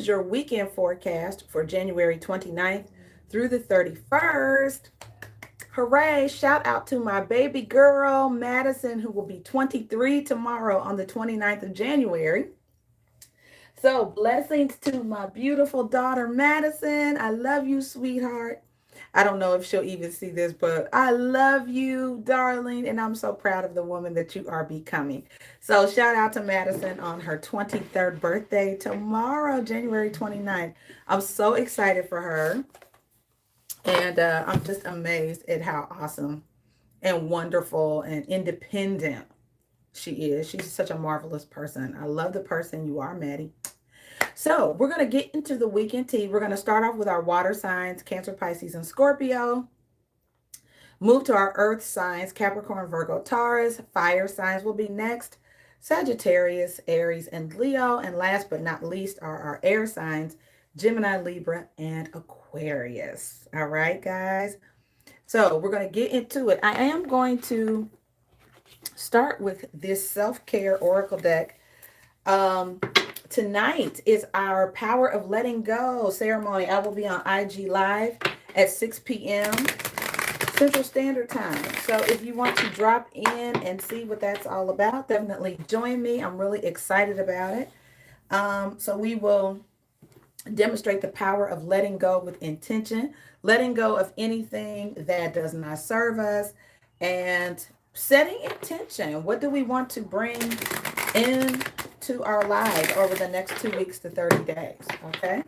is your weekend forecast for January 29th through the 31st. Hooray! Shout out to my baby girl, Madison, who will be 23 tomorrow on the 29th of January. So, blessings to my beautiful daughter, Madison. I love you, sweetheart. I don't know if she'll even see this, but I love you, darling, and I'm so proud of the woman that you are becoming. So, shout out to Madison on her 23rd birthday tomorrow, January 29th. I'm so excited for her, and I'm just amazed at how awesome and wonderful and independent she is. She's such a marvelous person. I love the person you are, Maddie. So we're going to get into the weekend tea. We're going to start off with our water signs, Cancer, Pisces, and Scorpio. Move to our earth signs, Capricorn, Virgo, Taurus. Fire signs will be next, Sagittarius, Aries, and Leo. And last but not least are our air signs, Gemini, Libra, and Aquarius. All right, guys. So we're going to get into it. I am going to start with this self-care oracle deck. Tonight is our Power of Letting Go ceremony. I will be on IG Live at 6 p.m. Central Standard Time. So if you want to drop in and see what that's all about, definitely join me. I'm really excited about it. So we will demonstrate the power of letting go with intention, letting go of anything that does not serve us, and setting intention. What do we want to bring into our lives over the next 2 weeks to 30 days? Okay.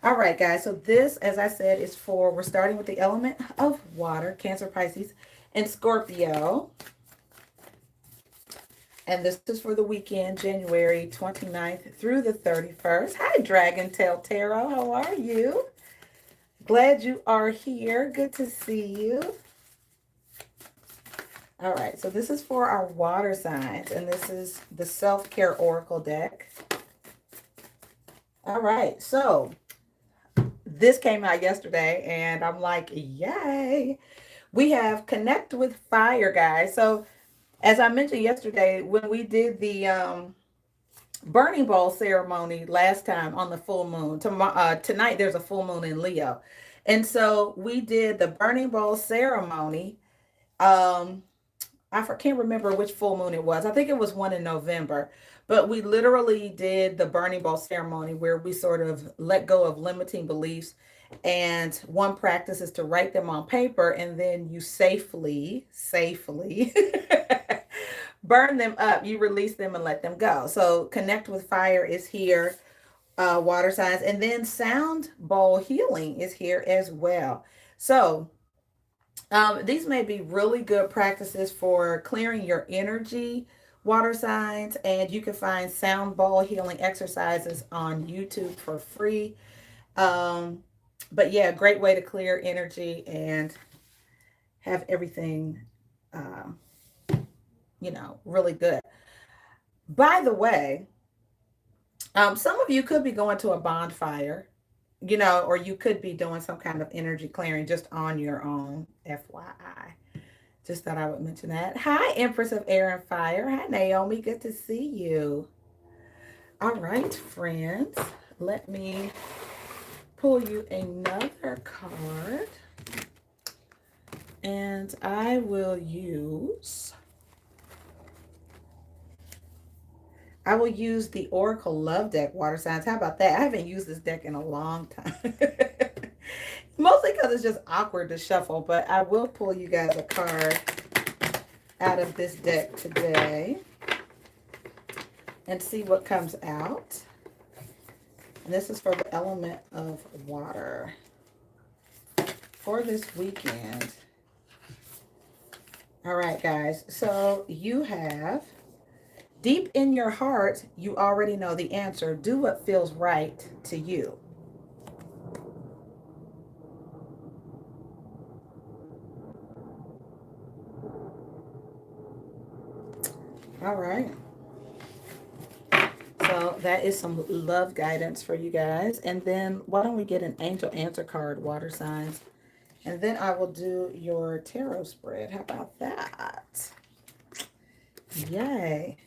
All right, guys. So this, as I said, is for, we're starting with the element of water, Cancer, Pisces, and Scorpio. And this is for the weekend, January 29th through the 31st. Hi, Dragon Tail Tarot. How are you? Glad you are here. Good to see you. All right, so this is for our water signs, and this is the Self-Care Oracle deck. All right, so this came out yesterday, and I'm like, yay. We have Connect with Fire, guys. So as I mentioned yesterday, when we did the burning bowl ceremony last time on the full moon, tonight there's a full moon in Leo. And so we did the burning bowl ceremony. I can't remember which full moon it was. I think it was one in November. But we literally did the burning bowl ceremony where we sort of let go of limiting beliefs. And one practice is to write them on paper, and then you safely burn them up. You release them and let them go. So Connect with Fire is here, water signs. And then Sound Bowl Healing is here as well. So these may be really good practices for clearing your energy, water signs, and you can find sound bowl healing exercises on YouTube for free. But yeah, great way to clear energy and have everything, really good. By the way, some of you could be going to a bonfire, or you could be doing some kind of energy clearing just on your own, FYI. Just thought I would mention that. Hi, Empress of Air and Fire. Hi, Naomi. Good to see you. All right, friends. Let me pull you another card. And I will use the Oracle Love deck, water signs. How about that? I haven't used this deck in a long time. Mostly because it's just awkward to shuffle, but I will pull you guys a card out of this deck today and see what comes out. And this is for the element of water for this weekend. All right, guys. So you have, deep in your heart, you already know the answer. Do what feels right to you. All right. So that is some love guidance for you guys. And then why don't we get an angel answer card, water signs. And then I will do your tarot spread. How about that? Yay.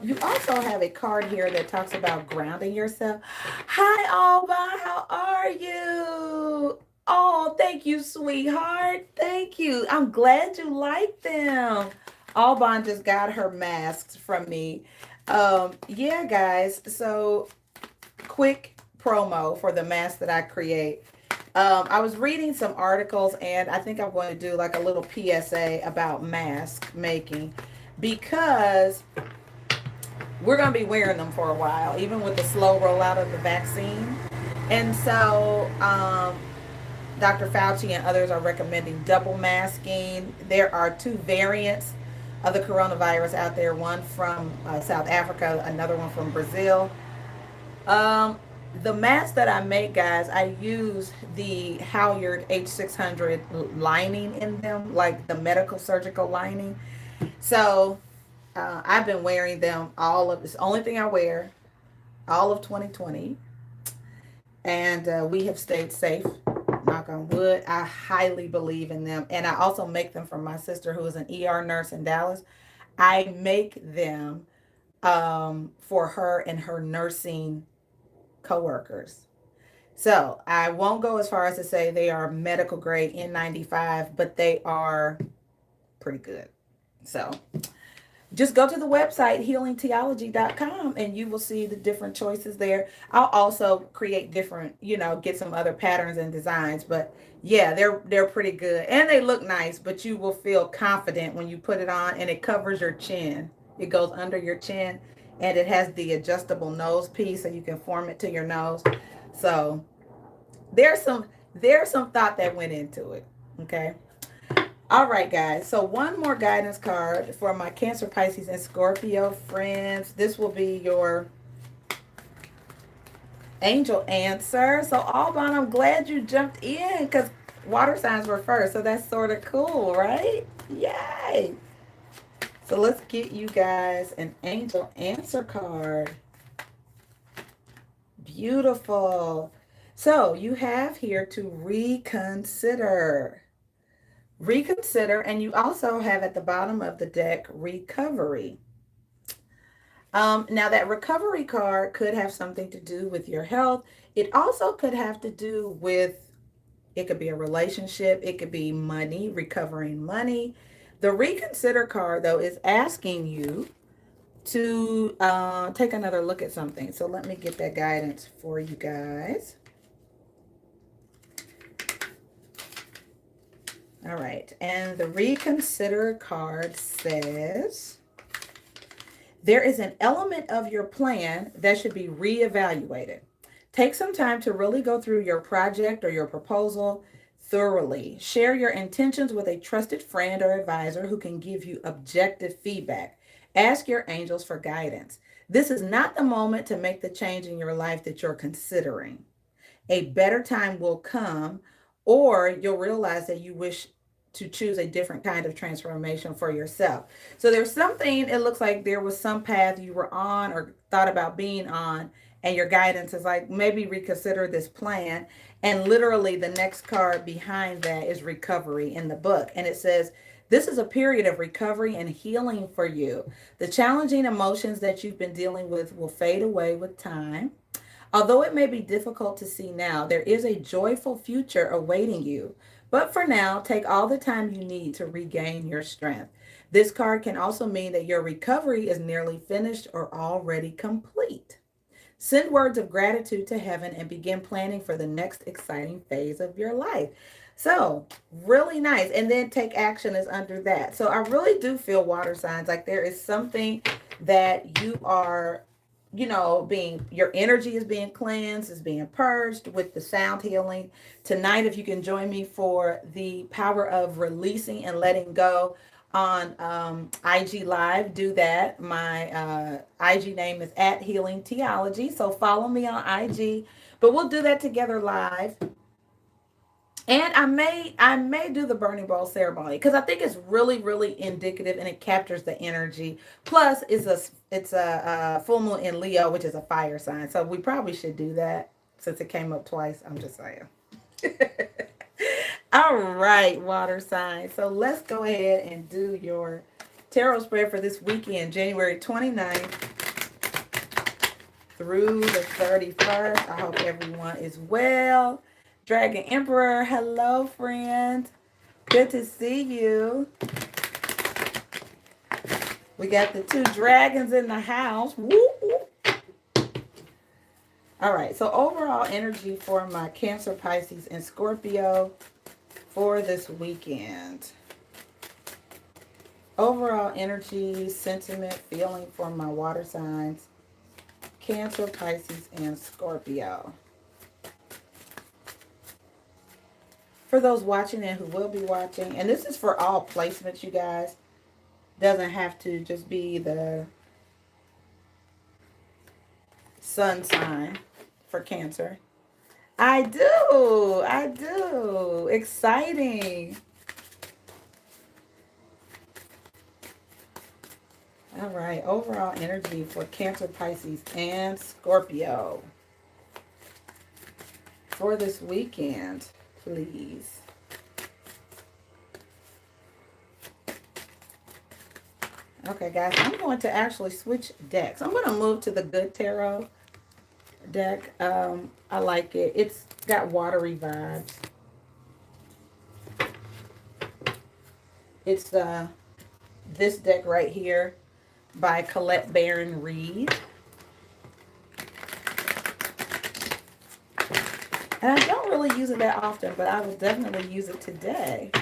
You also have a card here that talks about grounding yourself. Hi, Alba. How are you? Oh, thank you, sweetheart. Thank you. I'm glad you like them. Alban just got her masks from me. Yeah, guys. So quick promo for the mask that I create. I was reading some articles, and I think I'm going to do like a little PSA about mask making because we're going to be wearing them for a while, even with the slow rollout of the vaccine. And so, Dr. Fauci and others are recommending double masking. There are two variants of the coronavirus out there, one from South Africa, another one from Brazil. The mask that I make, guys, I use the Halyard H600 lining in them, like the medical surgical lining. So I've been wearing them it's the only thing I wear all of 2020. And we have stayed safe, knock on wood. I highly believe in them. And I also make them for my sister who is an ER nurse in Dallas. I make them for her and her nursing coworkers. So I won't go as far as to say they are medical grade N95, but they are pretty good. So just go to the website healingtheology.com and you will see the different choices there. I'll also create different, get some other patterns and designs, but yeah, they're pretty good and they look nice, but you will feel confident when you put it on, and it covers your chin. It goes under your chin, and it has the adjustable nose piece so you can form it to your nose. So there's some thought that went into it. Okay. All right, guys. So one more guidance card for my Cancer, Pisces, and Scorpio friends. This will be your angel answer. So Alban, I'm glad you jumped in because water signs were first. So that's sort of cool, right? Yay. So let's get you guys an angel answer card. Beautiful. So you have here to reconsider. Reconsider, and you also have at the bottom of the deck recovery. Now that recovery card could have something to do with your health. It also could have to do with, it could be a relationship, it could be money, recovering money. The reconsider card though is asking you to take another look at something. So let me get that guidance for you guys. All right, and the reconsider card says, there is an element of your plan that should be reevaluated. Take some time to really go through your project or your proposal thoroughly. Share your intentions with a trusted friend or advisor who can give you objective feedback. Ask your angels for guidance. This is not the moment to make the change in your life that you're considering. A better time will come, or you'll realize that you wish to choose a different kind of transformation for yourself. So there's something, it looks like there was some path you were on or thought about being on, and your guidance is like, maybe reconsider this plan. And literally the next card behind that is recovery in the book. And it says, this is a period of recovery and healing for you. The challenging emotions that you've been dealing with will fade away with time. Although it may be difficult to see now, there is a joyful future awaiting you. But for now, take all the time you need to regain your strength. This card can also mean that your recovery is nearly finished or already complete. Send words of gratitude to heaven and begin planning for the next exciting phase of your life. So, really nice. And then take action is under that. So, I really do feel water signs like there is something that you are, your energy is being cleansed, is being purged with the sound healing. Tonight, if you can join me for the power of releasing and letting go on IG Live, do that. My IG name is @HealingTheology. So follow me on IG. But we'll do that together live. And I may do the burning bowl ceremony because I think it's really, really indicative and it captures the energy. Plus, it's a full moon in Leo, which is a fire sign. So we probably should do that since it came up twice. I'm just saying. All right, water sign. So let's go ahead and do your tarot spread for this weekend, January 29th through the 31st. I hope everyone is well. Dragon Emperor, hello, friend. Good to see you. We got the two dragons in the house. Woo, woo. All right, so overall energy for my Cancer, Pisces, and Scorpio for this weekend. Overall energy, sentiment, feeling for my water signs, Cancer, Pisces, and Scorpio. For those watching and who will be watching, and this is for all placements, you guys. Doesn't have to just be the sun sign for Cancer. I do. Exciting. All right, overall energy for Cancer, Pisces, and Scorpio for this weekend, please. Okay, guys, I'm going to actually switch decks. I'm going to move to the Good Tarot deck. I like it. It's got watery vibes. It's this deck right here by Colette Baron Reed. And I don't really use it that often, but I will definitely use it today.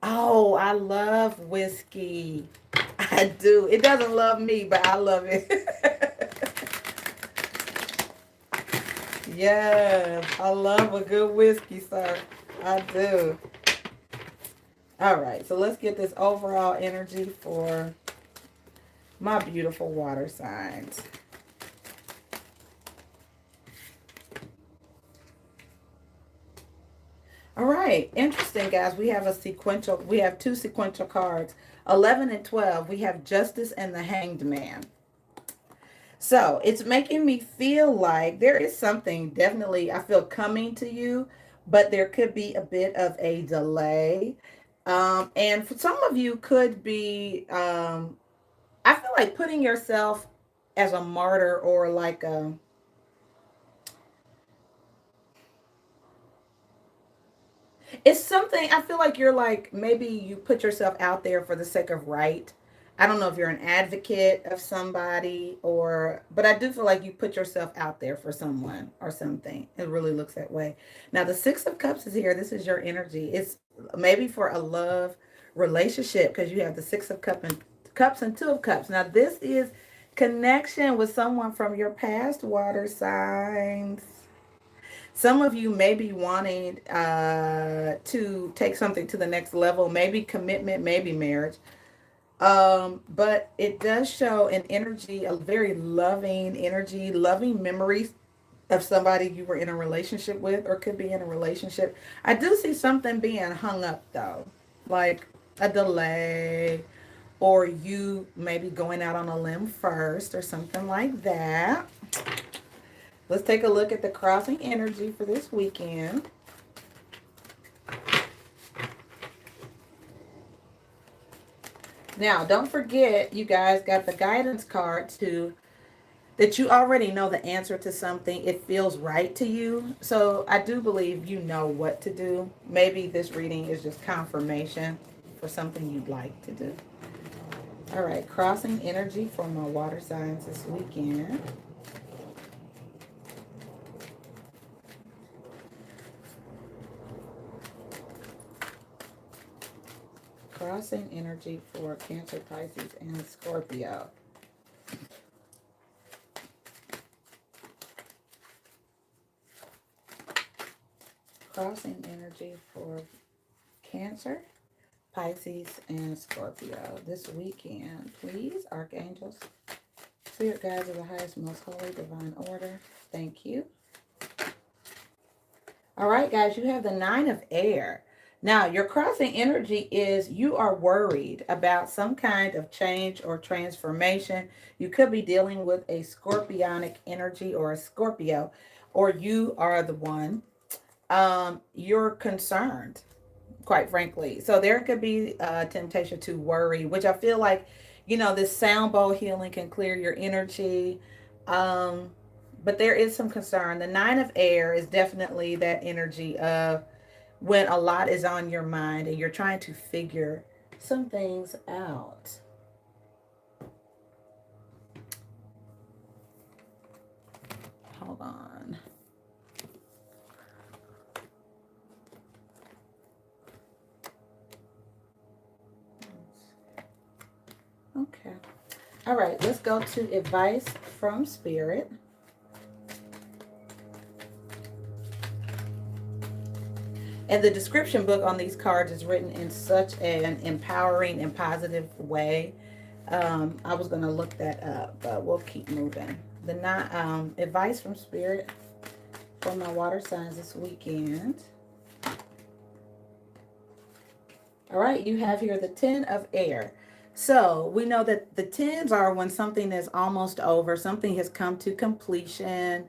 Oh, I love whiskey. I do. It doesn't love me, but I love it. Yes, I love a good whiskey, sir. I do. All right, so let's get this overall energy for my beautiful water signs. All right, interesting, guys. We have two sequential cards. 11 and 12, we have Justice and the Hanged Man. So it's making me feel like there is something definitely, I feel, coming to you, but there could be a bit of a delay. And for some of you could be, I feel like putting yourself as a martyr or like a, it's something, I feel like you're like, maybe you put yourself out there for the sake of right. I don't know if you're an advocate of somebody but I do feel like you put yourself out there for someone or something. It really looks that way. Now, the Six of Cups is here. This is your energy. It's maybe for a love relationship because you have the Six of Cups and Two of Cups. Now, this is connection with someone from your past, water signs. Some of you may be wanting to take something to the next level, maybe commitment, maybe marriage. But it does show an energy, a very loving energy, loving memories of somebody you were in a relationship with or could be in a relationship. I do see something being hung up though, like a delay or you maybe going out on a limb first or something like that. Let's take a look at the crossing energy for this weekend. Now, don't forget, you guys got the guidance card too, that you already know the answer to something. It feels right to you. So I do believe you know what to do. Maybe this reading is just confirmation for something you'd like to do. All right, crossing energy for my water signs this weekend. Crossing energy for Cancer, Pisces, and Scorpio. Crossing energy for Cancer, Pisces, and Scorpio this weekend. Please, archangels, spirit guides of the highest, most holy, divine order. Thank you. All right, guys, you have the Nine of Air. Now, your crossing energy is you are worried about some kind of change or transformation. You could be dealing with a scorpionic energy or a Scorpio, or you are the one. You're concerned. quite frankly. So there could be a temptation to worry, which I feel like, this sound bowl healing can clear your energy. Um, but there is some concern. The nine of air is definitely that energy of when a lot is on your mind and you're trying to figure some things out. Hold on. Okay. All right, let's go to advice from Spirit. And the description book on these cards is written in such an empowering and positive way. I was going to look that up, but we'll keep moving. The advice from Spirit for my water signs this weekend. All right, you have here the 10 of air. So we know that the 10s are when something is almost over, something has come to completion.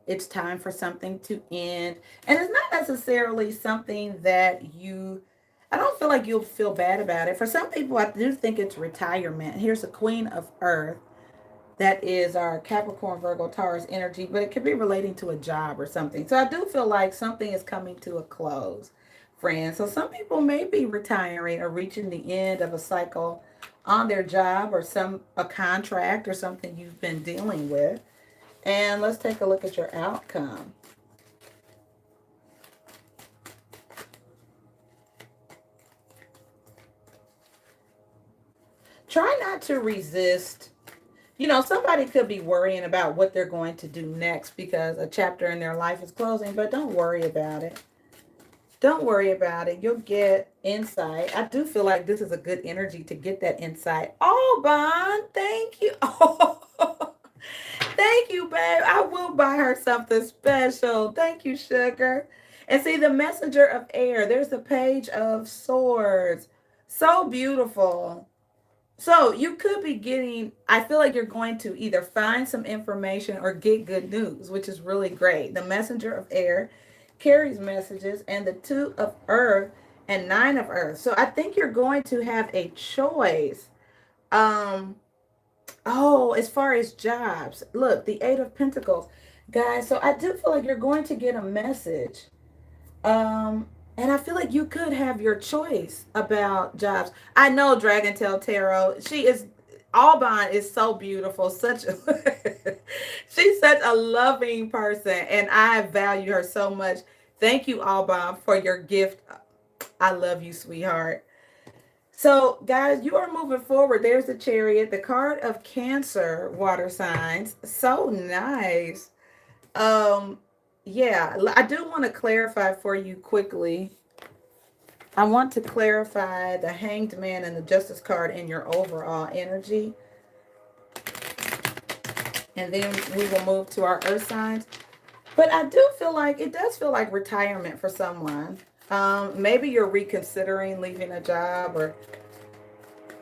It's time for something to end. And it's not necessarily something that I don't feel like you'll feel bad about it. For some people, I do think it's retirement. Here's the Queen of Earth. That is our Capricorn, Virgo, Taurus energy, but it could be relating to a job or something. So I do feel like something is coming to a close, friends. So some people may be retiring or reaching the end of a cycle on their job or a contract or something you've been dealing with. And let's take a look at your outcome. Try not to resist. Somebody could be worrying about what they're going to do next because a chapter in their life is closing, but don't worry about it. Don't worry about it. You'll get insight. I do feel like this is a good energy to get that insight. Oh, Bond, thank you. Oh, thank you, babe. I will buy her something special. Thank you, sugar. And see, the messenger of air. There's the page of swords. So beautiful. So you could be I feel like you're going to either find some information or get good news, which is really great. The messenger of air carries messages, and the 2 of earth and 9 of earth. So I think you're going to have a choice. As far as jobs, look, the 8 of pentacles, guys. So I do feel like you're going to get a message. And I feel like you could have your choice about jobs. I know Dragon Tail Tarot. Alban is so beautiful. She's such a loving person, and I value her so much. Thank you, Alban, for your gift. I love you, sweetheart. So, guys, you are moving forward. There's the Chariot, the card of Cancer, water signs. So nice. Yeah, I do want to clarify for you quickly. I want to clarify the Hanged Man and the Justice card in your overall energy. And then we will move to our earth signs. But I do feel like it does feel like retirement for someone. Maybe you're reconsidering leaving a job or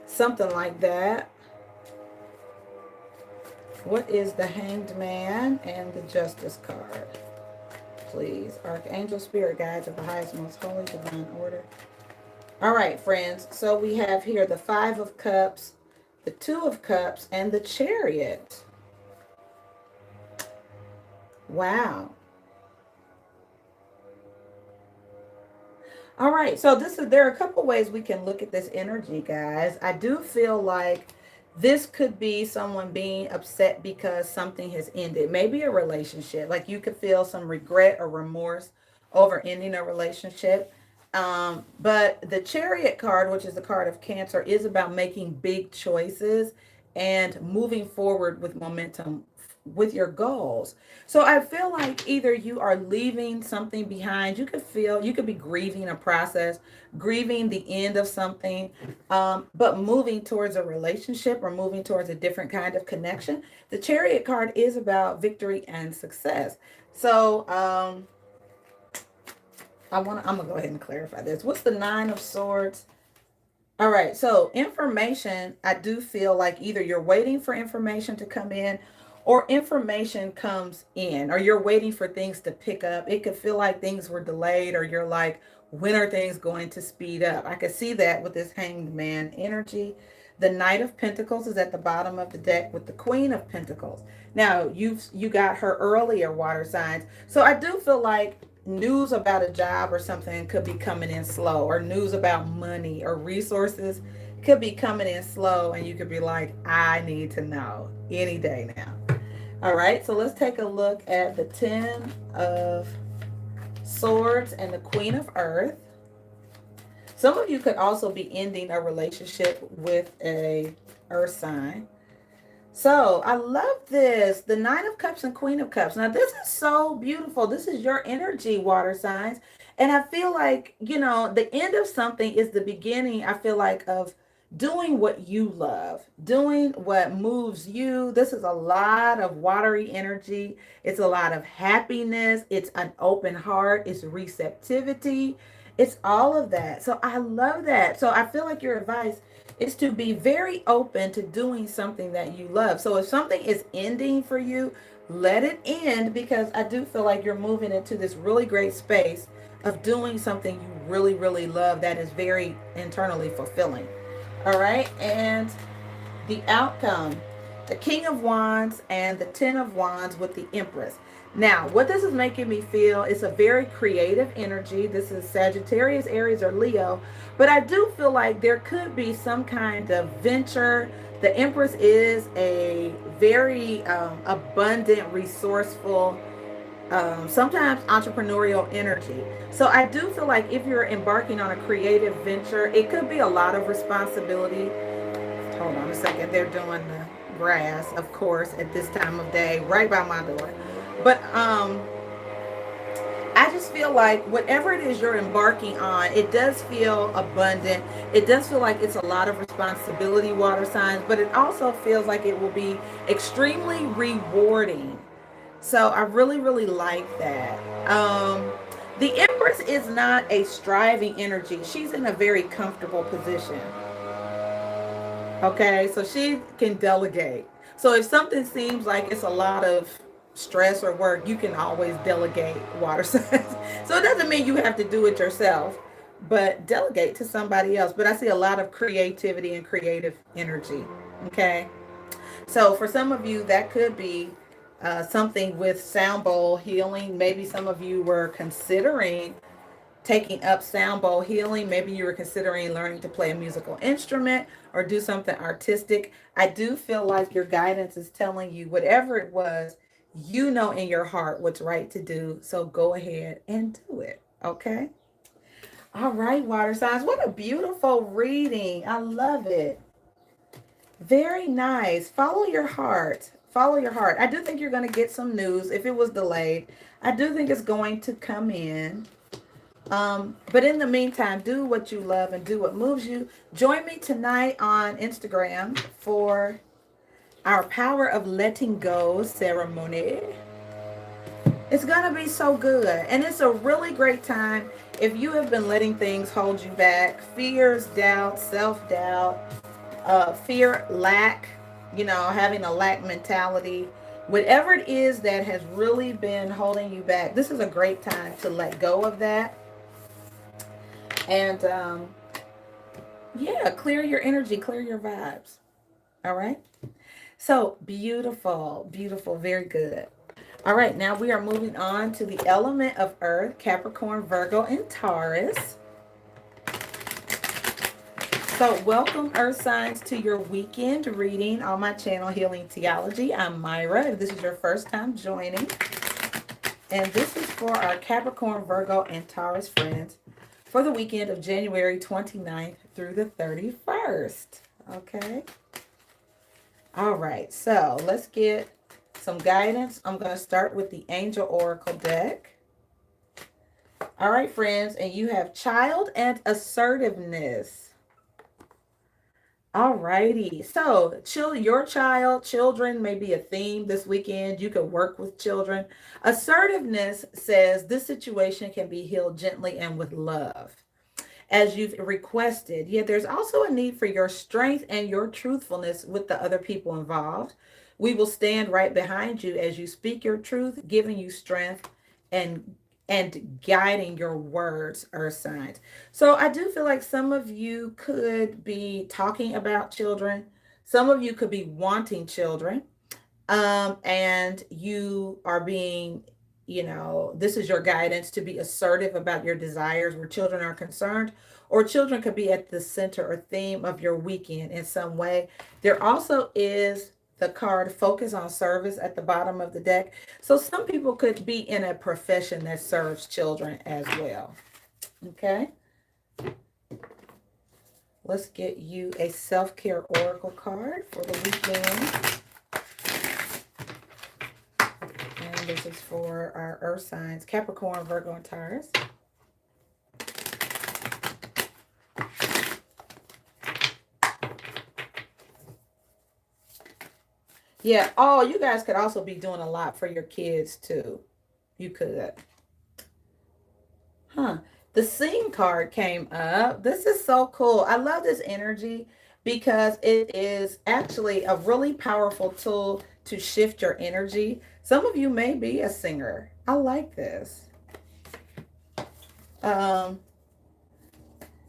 something like that. What is the Hanged Man and the Justice card? Please, Archangel, Spirit Guides of the highest, most holy, divine order. All right, friends. So we have here the 5 of Cups, the 2 of Cups, and the Chariot. Wow. All right. So there are a couple ways we can look at this energy, guys. I do feel like this could be someone being upset because something has ended. Maybe a relationship. Like you could feel some regret or remorse over ending a relationship. But the Chariot card, which is the card of Cancer, is about making big choices and moving forward with momentum with your goals. So I feel like either you are leaving something behind. You could be grieving a process, grieving the end of something, but moving towards a relationship or moving towards a different kind of connection. The Chariot card is about victory and success. So I'm gonna go ahead and clarify this. What's the 9 of Swords? All right, so information, I do feel like either you're waiting for information to come in or information comes in, or you're waiting for things to pick up. It could feel like things were delayed, or you're like When are things going to speed up? I can see that with this Hanged Man energy. The Knight of Pentacles is at the bottom of the deck with the Queen of Pentacles. Now, you got her earlier, water signs. So I do feel like news about a job or something could be coming in slow, or news about money or resources could be coming in slow, and you could be like, I need to know any day now. All right, so let's take a look at the 10 of Swords and the Queen of Earth. Some of you could also be ending a relationship with a earth sign. So I love this. The Nine of Cups and Queen of Cups. Now this is so beautiful. This is your energy, water signs. And I feel like, you know, the end of something is the beginning, I feel like, of doing what you love, doing what moves you. This is a lot of watery energy. It's a lot of happiness. It's an open heart. It's receptivity. It's all of that. So I love that. So I feel like your advice is to be very open to doing something that you love. So if something is ending for you, let it end, because I do feel like you're moving into this really great space of doing something you really, really love that is very internally fulfilling. All right. And the outcome, the King of Wands and the 10 of Wands with the Empress. Now, what this is making me feel is a very creative energy. This is Sagittarius, Aries, or Leo. But I do feel like there could be some kind of venture. The Empress is a very abundant, resourceful, sometimes entrepreneurial energy. So I do feel like if you're embarking on a creative venture, it could be a lot of responsibility. Hold on a second. They're doing the grass, of course, at this time of day, right by my door. But I just feel like whatever it is you're embarking on, it does feel abundant. It does feel like it's a lot of responsibility, water signs, but it also feels like it will be extremely rewarding. So I really, really like that. The Empress is not a striving energy. She's in a very comfortable position. Okay, so she can delegate. So if something seems like it's a lot of stress or work, you can always delegate, water signs. So it doesn't mean you have to do it yourself, but delegate to somebody else. But I see a lot of creativity and creative energy. Okay, so for some of you, that could be something with sound bowl healing. Maybe some of you were considering taking up sound bowl healing. Maybe you were considering learning to play a musical instrument or do something artistic. I do feel like your guidance is telling you whatever it was, you know in your heart what's right to do. So go ahead and do it. Okay. All right, water signs. What a beautiful reading. I love it. Very nice. Follow your heart. Follow your heart. I do think you're going to get some news. If it was delayed, I do think it's going to come in. But in the meantime, do what you love and do what moves you. Join me tonight on Instagram for our Power of Letting Go ceremony. It's going to be so good. And it's a really great time if you have been letting things hold you back. Fears, doubt, self-doubt, fear, lack, you know, having a lack mentality. Whatever it is that has really been holding you back, this is a great time to let go of that. And yeah, clear your energy, clear your vibes. All right. So beautiful, beautiful, very good. All right, now we are moving on to the element of Earth, Capricorn, Virgo, and Taurus. So welcome, Earth signs, to your weekend reading on my channel, Healing Theology. I'm Myra, if this is your first time joining. And this is for our Capricorn, Virgo, and Taurus friends for the weekend of January 29th through the 31st. Okay. All right, so let's get some guidance. I'm going to start with the Angel Oracle deck. All right, friends, and you have child and assertiveness. All righty, so your child, children may be a theme this weekend. You could work with children. Assertiveness says this situation can be healed gently and with love, as you've requested. Yet there's also a need for your strength and your truthfulness with the other people involved. We will stand right behind you as you speak your truth, giving you strength and and guiding your words, earth signs. So I do feel like some of you could be talking about children. Some of you could be wanting children. And you are being, this is your guidance to be assertive about your desires where children are concerned, or children could be at the center or theme of your weekend in some way. There also is the card focus on service at the bottom of the deck. So some people could be in a profession that serves children as well. Okay. Let's get you a self-care oracle card for the weekend. And this is for our earth signs, Capricorn, Virgo, and Taurus. Yeah. Oh, you guys could also be doing a lot for your kids too. You could. Huh. The Sing card came up. This is so cool. I love this energy because it is actually a really powerful tool to shift your energy. Some of you may be a singer. I like this.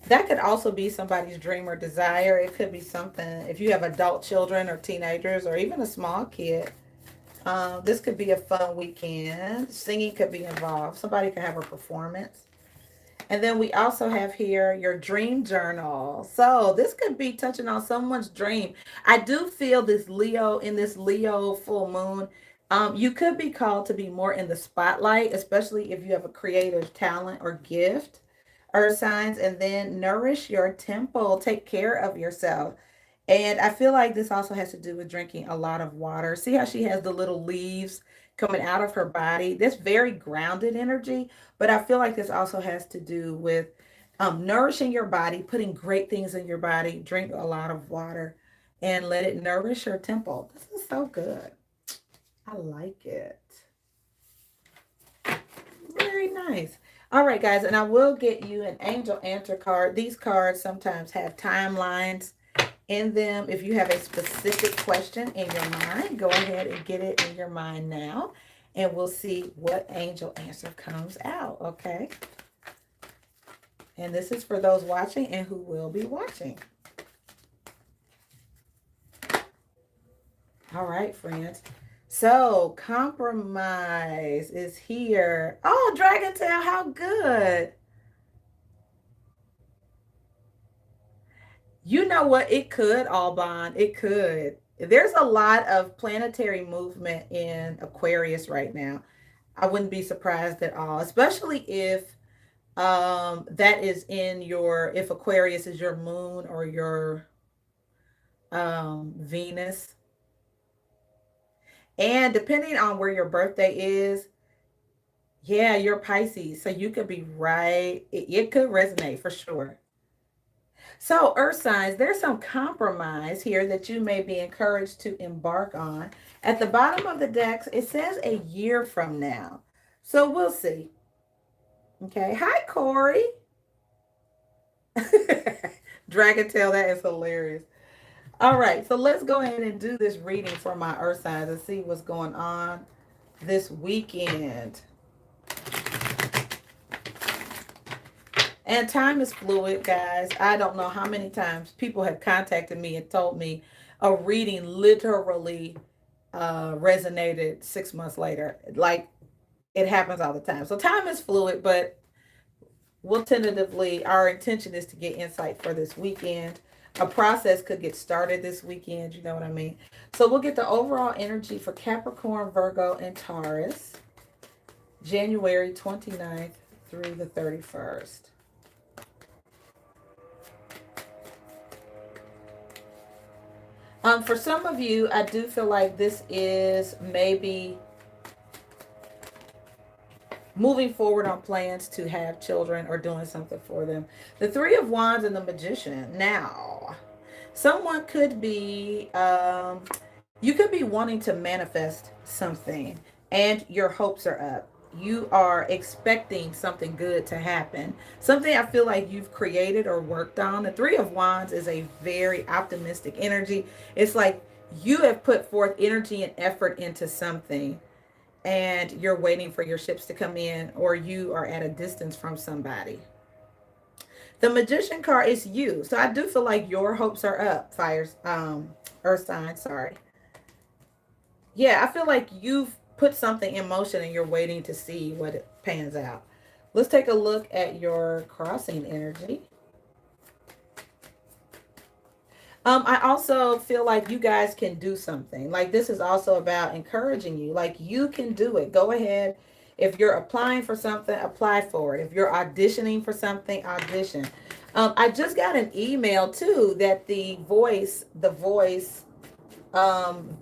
That could also be somebody's dream or desire. It could be something, if you have adult children or teenagers or even a small kid, this could be a fun weekend. Singing could be involved. Somebody could have a performance. And then we also have here your dream journal. So this could be touching on someone's dream. I do feel this Leo, in this Leo full moon, you could be called to be more in the spotlight, especially if you have a creative talent or gift. Earth signs. And then nourish your temple. Take care of yourself. And I feel like this also has to do with drinking a lot of water. See how she has the little leaves coming out of her body? That's very grounded energy. But I feel like this also has to do with nourishing your body, putting great things in your body. Drink a lot of water and let it nourish your temple. This is so good. I like it. Very nice. All right, guys, and I will get you an angel answer card. These cards sometimes have timelines in them. If you have a specific question in your mind, go ahead and get it in your mind now, and we'll see what angel answer comes out, okay? And this is for those watching and who will be watching. All right, friends. So, compromise is here. Oh, Dragon Tail, how good. You know what? It could, Alban. It could. There's a lot of planetary movement in Aquarius right now. I wouldn't be surprised at all, especially if that is in your, if Aquarius is your moon or your Venus. And depending on where your birthday is, yeah, you're Pisces. So you could be right. It could resonate for sure. So, earth signs, there's some compromise here that you may be encouraged to embark on. At the bottom of the decks, it says a year from now. So we'll see. Okay. Hi, Corey. Dragon Tail, that is hilarious. All right. So let's go ahead and do this reading for my earth signs and see what's going on this weekend. And time is fluid, guys. I don't know how many times people have contacted me and told me a reading literally resonated 6 months later. Like, it happens all the time. So time is fluid, but we'll tentatively, our intention is to get insight for this weekend. A process could get started this weekend. You know what I mean? So we'll get the overall energy for Capricorn, Virgo, and Taurus, January 29th through the 31st. For some of you, I do feel like this is maybe moving forward on plans to have children or doing something for them. The Three of Wands and the Magician. Now, someone could be, you could be wanting to manifest something and your hopes are up. You are expecting something good to happen. Something I feel like you've created or worked on. The Three of Wands is a very optimistic energy. It's like you have put forth energy and effort into something. and you're waiting for your ships to come in, or you are at a distance from somebody. The Magician card is you. So I do feel like your hopes are up, earth sign, sorry. Yeah, I feel like you've put something in motion and you're waiting to see what it pans out. Let's take a look at your crossing energy. I also feel like you guys can do something. Like this is also about encouraging you. Like you can do it. Go ahead. If you're applying for something, apply for it. If you're auditioning for something, audition. I just got an email too that the voice, um,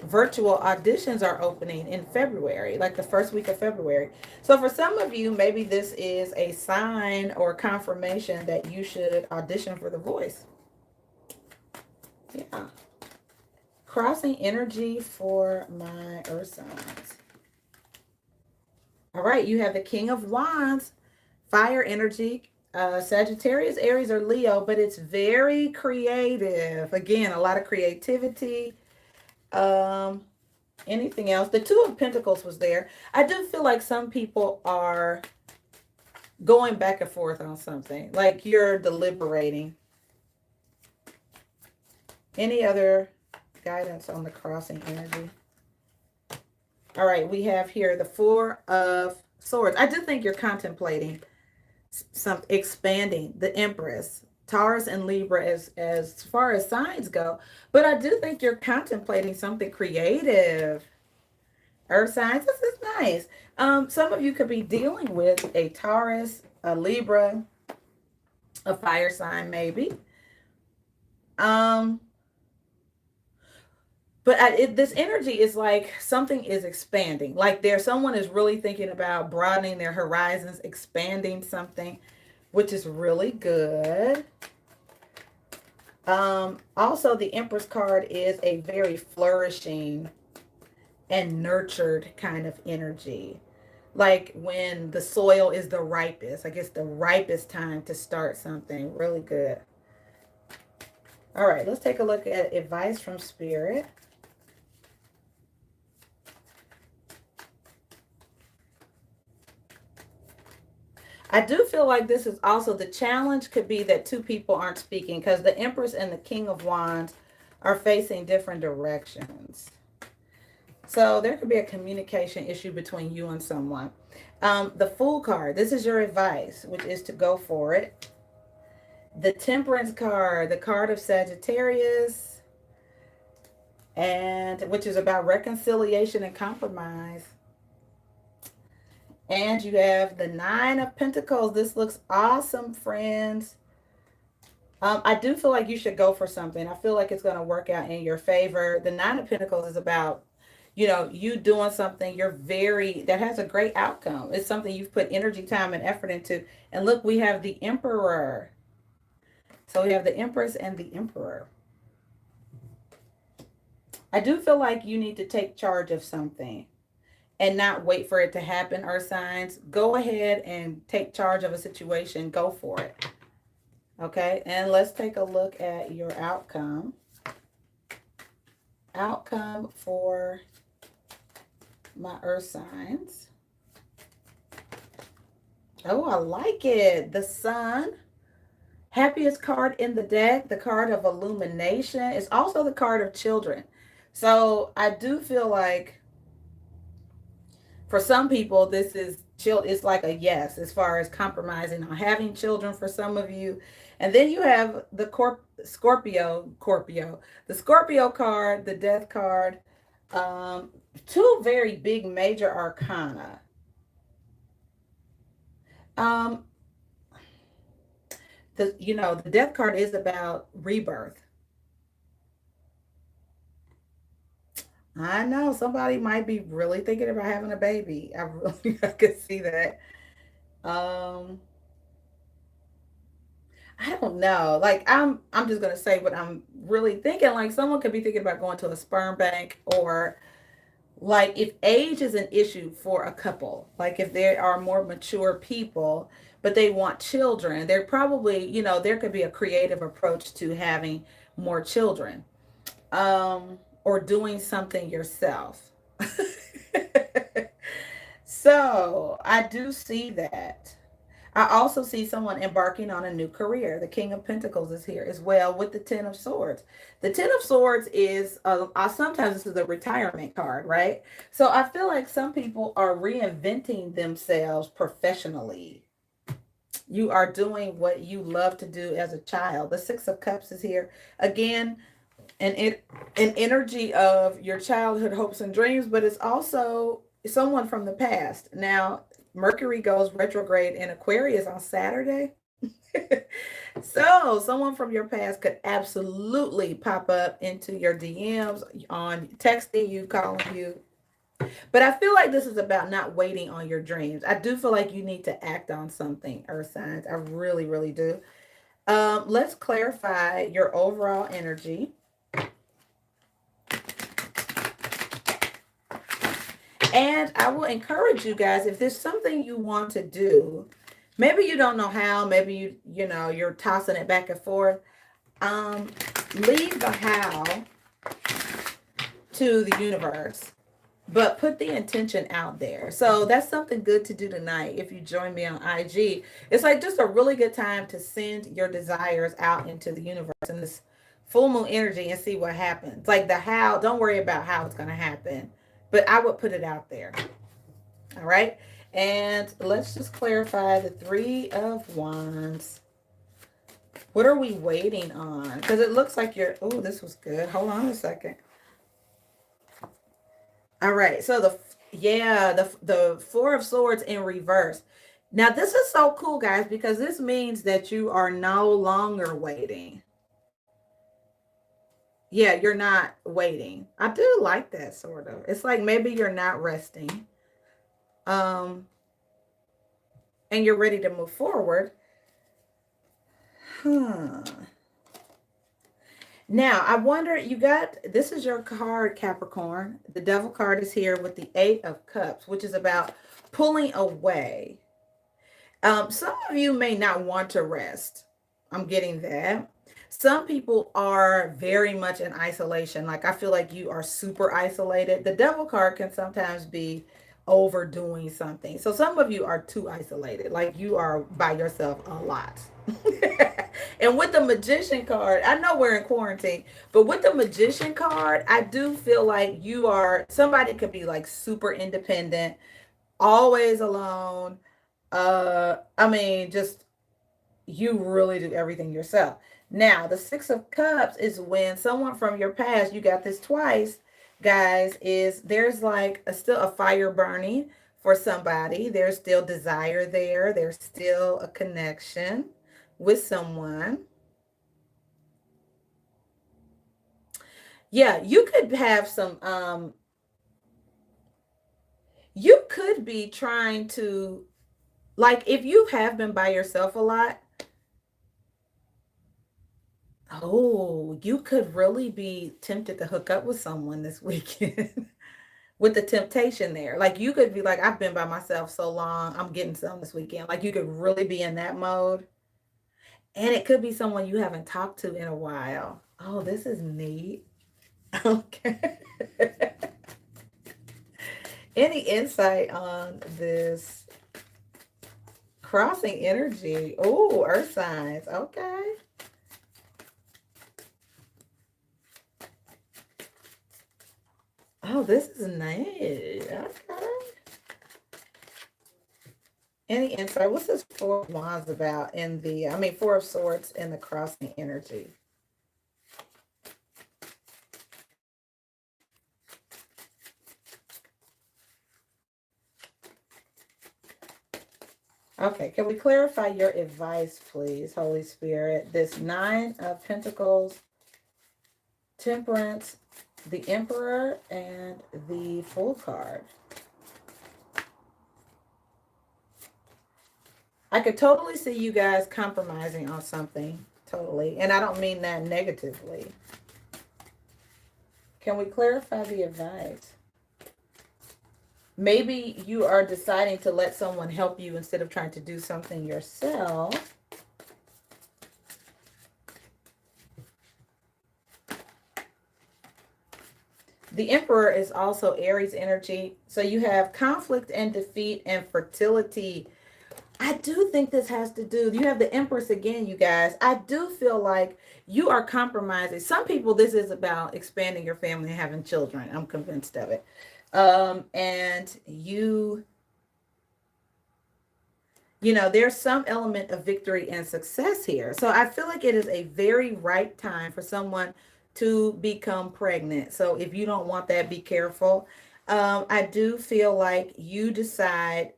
virtual auditions are opening in February, like the first week of February. So for some of you, maybe this is a sign or confirmation that you should audition for the voice. Yeah. Crossing energy for my earth signs. All right, you have the King of Wands, fire energy, Sagittarius, Aries, or Leo, but it's very creative. Again, a lot of creativity. Anything else? The Two of Pentacles was there. I do feel like some people are going back and forth on something, like you're deliberating. Any other guidance on the crossing energy? All right, we have here the Four of Swords. I do think you're contemplating some expanding, the Empress, Taurus and Libra as far as signs go, but I do think you're contemplating something creative. Earth signs, this is nice. Some of you could be dealing with a Taurus, a Libra, a fire sign maybe. But this energy is like something is expanding. Like someone is really thinking about broadening their horizons, expanding something, which is really good. Also, the Empress card is a very flourishing and nurtured kind of energy. Like when the soil is the ripest, I guess the ripest time to start something. Really good. All right, let's take a look at advice from Spirit. I do feel like this is also the challenge could be that two people aren't speaking because the Empress and the King of Wands are facing different directions. So there could be a communication issue between you and someone. The Fool card, this is your advice, which is to go for it. The Temperance card, the card of Sagittarius, and which is about reconciliation and compromise. And you have the Nine of Pentacles. This looks awesome, friends. I do feel like you should go for something. I feel like it's going to work out in your favor. The Nine of Pentacles is about, you doing something that has a great outcome. It's something you've put energy, time, and effort into. And look, we have the Emperor. So we have the Empress and the Emperor. I do feel like you need to take charge of something and not wait for it to happen, earth signs. Go ahead and take charge of a situation. Go for it. Okay, and let's take a look at your outcome. Outcome for my earth signs. Oh, I like it. The Sun. Happiest card in the deck. The card of illumination. It's also the card of children. So I do feel like for some people, this is it's like a yes as far as compromising on having children for some of you. And then you have the Scorpio, the Scorpio card, the Death card, two very big major arcana. The Death card is about rebirth. I know somebody might be really thinking about having a baby. I could see that. I don't know. Like I'm just gonna say what I'm really thinking. Like someone could be thinking about going to a sperm bank, or like if age is an issue for a couple, like if there are more mature people, but they want children, they're probably, there could be a creative approach to having more children. Or doing something yourself. So I do see that. I also see someone embarking on a new career. The King of Pentacles is here as well with the Ten of Swords. The Ten of Swords is, sometimes this is a retirement card, right? So I feel like some people are reinventing themselves professionally. You are doing what you love to do as a child. The Six of Cups is here. Again, an energy of your childhood hopes and dreams, but it's also someone from the past. Now, Mercury goes retrograde in Aquarius on Saturday. So, someone from your past could absolutely pop up into your DMs, on texting you, calling you. But I feel like this is about not waiting on your dreams. I do feel like you need to act on something, Earth signs. I really, really do. Let's clarify your overall energy. And I will encourage you guys, if there's something you want to do, maybe you don't know how, maybe you're tossing it back and forth. Leave the how to the universe, but put the intention out there. So that's something good to do tonight. If you join me on IG, it's like just a really good time to send your desires out into the universe in this full moon energy and see what happens. Like the how, don't worry about how it's going to happen, but I would put it out there. All right. And let's just clarify the Three of Wands. What are we waiting on? Because it looks like you're, oh, this was good. Hold on a second. All right. So the Four of Swords in reverse. Now this is so cool, guys, because this means that you are no longer waiting. Yeah, you're not waiting. I do like that, sort of. It's like maybe you're not resting. And you're ready to move forward. Now, I wonder, this is your card, Capricorn. The Devil card is here with the Eight of Cups, which is about pulling away. Some of you may not want to rest. I'm getting that. Some people are very much in isolation. Like, I feel like you are super isolated. The Devil card can sometimes be overdoing something. So some of you are too isolated. Like, you are by yourself a lot. And with the Magician card, I know we're in quarantine, but with the Magician card, I do feel like somebody could be like super independent, always alone. Just you really do everything yourself. Now, the Six of Cups is when someone from your past, you got this twice, guys, there's like still a fire burning for somebody. There's still desire there. There's still a connection with someone. Yeah, you could have some, you could be trying to, like, if you have been by yourself a lot, oh, you could really be tempted to hook up with someone this weekend. With the temptation there. Like, you could be like, I've been by myself so long, I'm getting some this weekend. Like, you could really be in that mode. And it could be someone you haven't talked to in a while. Oh, this is neat. Okay. Any insight on this crossing energy? Oh, earth signs. Okay. Oh, this is nice. Okay. Any insight? What's this Four of Wands about Four of Swords in the crossing energy? Okay, can we clarify your advice, please, Holy Spirit? This Nine of Pentacles, Temperance, the Emperor, and the Fool card. I could totally see you guys compromising on something, totally. And I don't mean that negatively. Can we clarify the advice? Maybe you are deciding to let someone help you instead of trying to do something yourself. The Emperor is also Aries energy. So you have conflict and defeat and fertility. I do think this has to do, you have the Empress again, you guys. I do feel like you are compromising. Some people, this is about expanding your family and having children. I'm convinced of it. And you know, there's some element of victory and success here. So I feel like it is a very right time for someone to become pregnant. So if you don't want that, be careful. I do feel like you decide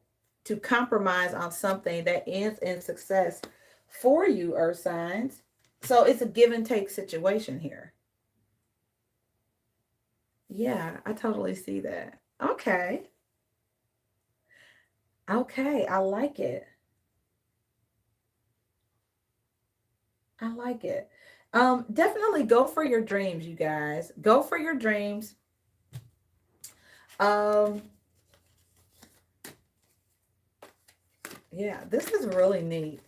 to compromise on something that ends in success for you, earth signs. So it's a give and take situation here. Yeah, I totally see that. Okay. Okay, I like it. I like it. Definitely go for your dreams, you guys. Go for your dreams. Um, yeah, this is really neat.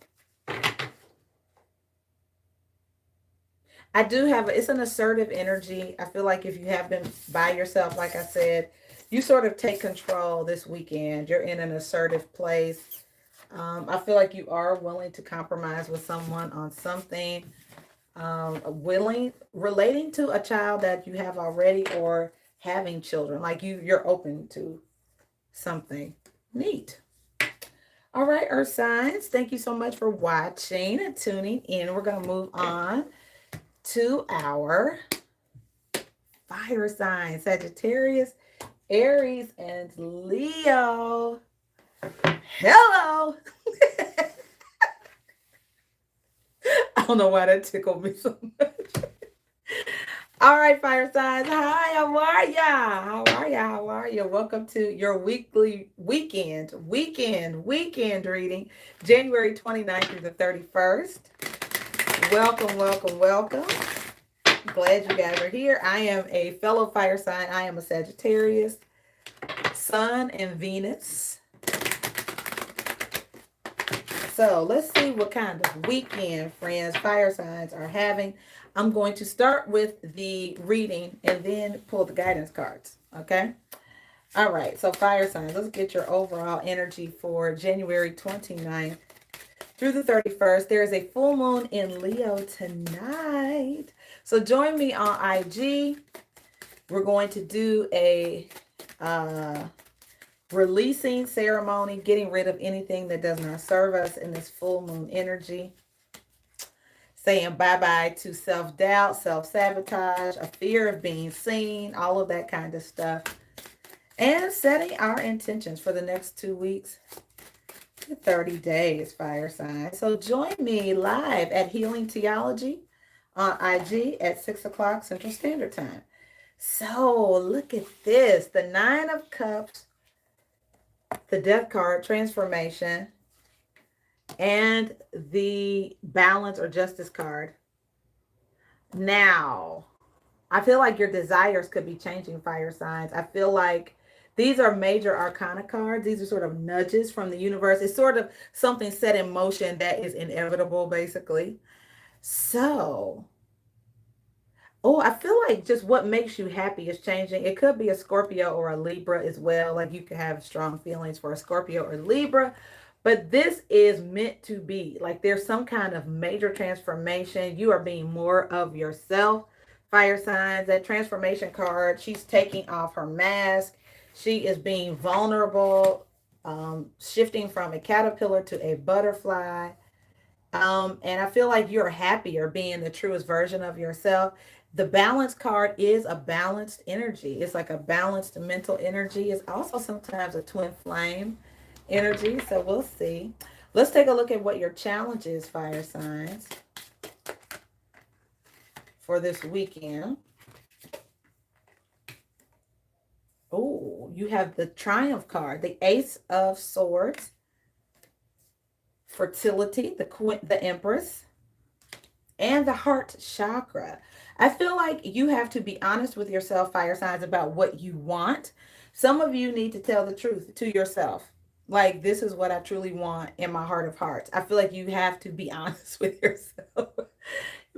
I do have, it's an assertive energy. I feel like if you have been by yourself, like I said, you sort of take control this weekend. You're in an assertive place. I feel like you are willing to compromise with someone on something, relating to a child that you have already or having children. Like you're open to something neat. All right, Earth signs, thank you so much for watching and tuning in. We're going to move on to our fire signs, Sagittarius, Aries, and Leo. Hello. I don't know why that tickled me so much. All right, fire signs. Hi, how are ya? How are ya? How are you? Welcome to your weekly weekend reading, January 29th through the 31st. Welcome, welcome, welcome. Glad you guys are here. I am a fellow fire sign. I am a Sagittarius, Sun and Venus. So let's see what kind of weekend, friends, fire signs are having. I'm going to start with the reading and then pull the guidance cards. Okay. All right. So fire signs, let's get your overall energy for January 29th through the 31st. There is a full moon in Leo tonight. So join me on IG. We're going to do a releasing ceremony, getting rid of anything that does not serve us in this full moon energy. Saying bye-bye to self-doubt, self-sabotage, a fear of being seen, all of that kind of stuff. And setting our intentions for the next 2 weeks, 30 days, fire signs. So join me live at Healing Theology on IG at 6 o'clock Central Standard Time. So look at this. The 9 of Cups, the Death card, transformation, and the Balance or Justice card. Now, I feel like your desires could be changing, fire signs. I feel like these are major arcana cards. These are sort of nudges from the universe. It's sort of something set in motion that is inevitable, basically. So, oh, I feel like just what makes you happy is changing. It could be a Scorpio or a Libra as well. Like you could have strong feelings for a Scorpio or Libra. But this is meant to be. Like there's some kind of major transformation. You are being more of yourself. Fire signs, that transformation card, she's taking off her mask. She is being vulnerable, shifting from a caterpillar to a butterfly. And I feel like you're happier being the truest version of yourself. The balance card is a balanced energy. It's like a balanced mental energy. It's also sometimes a twin flame energy. So we'll see. Let's take a look at what your challenge is, fire signs, for this weekend. Oh, you have the Triumph card, the Ace of Swords, fertility, the Empress, and the heart chakra. I feel like you have to be honest with yourself, fire signs, about what you want. Some of you need to tell the truth to yourself. Like, this is what I truly want in my heart of hearts. I feel like you have to be honest with yourself.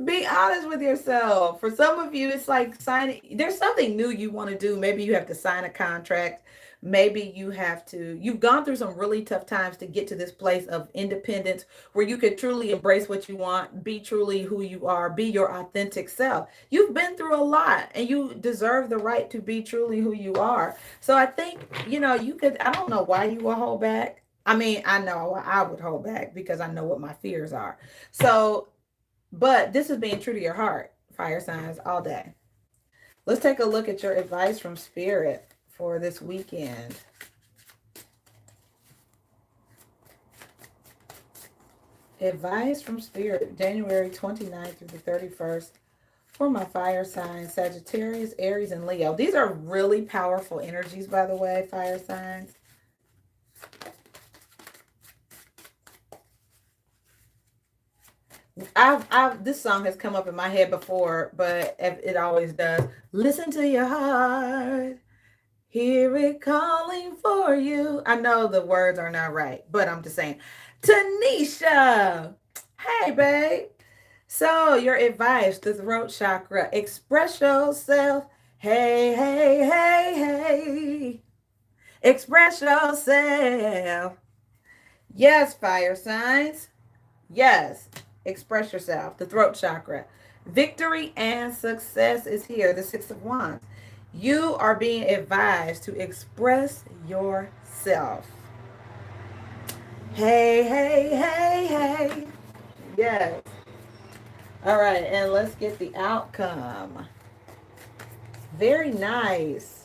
Be honest with yourself. For some of you, it's like signing, there's something new you want to do. Maybe you have to sign a contract. Maybe you've gone through some really tough times to get to this place of independence where you can truly embrace what you want, be truly who you are, be your authentic self. You've been through a lot and you deserve the right to be truly who you are. So I think, I don't know why you will hold back. I mean, I know I would hold back because I know what my fears are. So but this is being true to your heart, fire signs, all day. Let's take a look at your advice from Spirit for this weekend. Advice from Spirit, January 29th through the 31st for my fire signs, Sagittarius, Aries, and Leo. These are really powerful energies, by the way, fire signs. This song has come up in my head before, but it always does. Listen to your heart. Hear it calling for you. I know the words are not right, but I'm just saying. Tanisha. Hey, babe. So your advice, the throat chakra. Express yourself. Hey, hey, hey, hey. Express yourself. Yes, fire signs. Yes. Express yourself. The throat chakra. Victory and success is here. The Six of Wands. You are being advised to express yourself. Hey, hey, hey, hey. Yes. All right, and let's get the outcome. Very nice.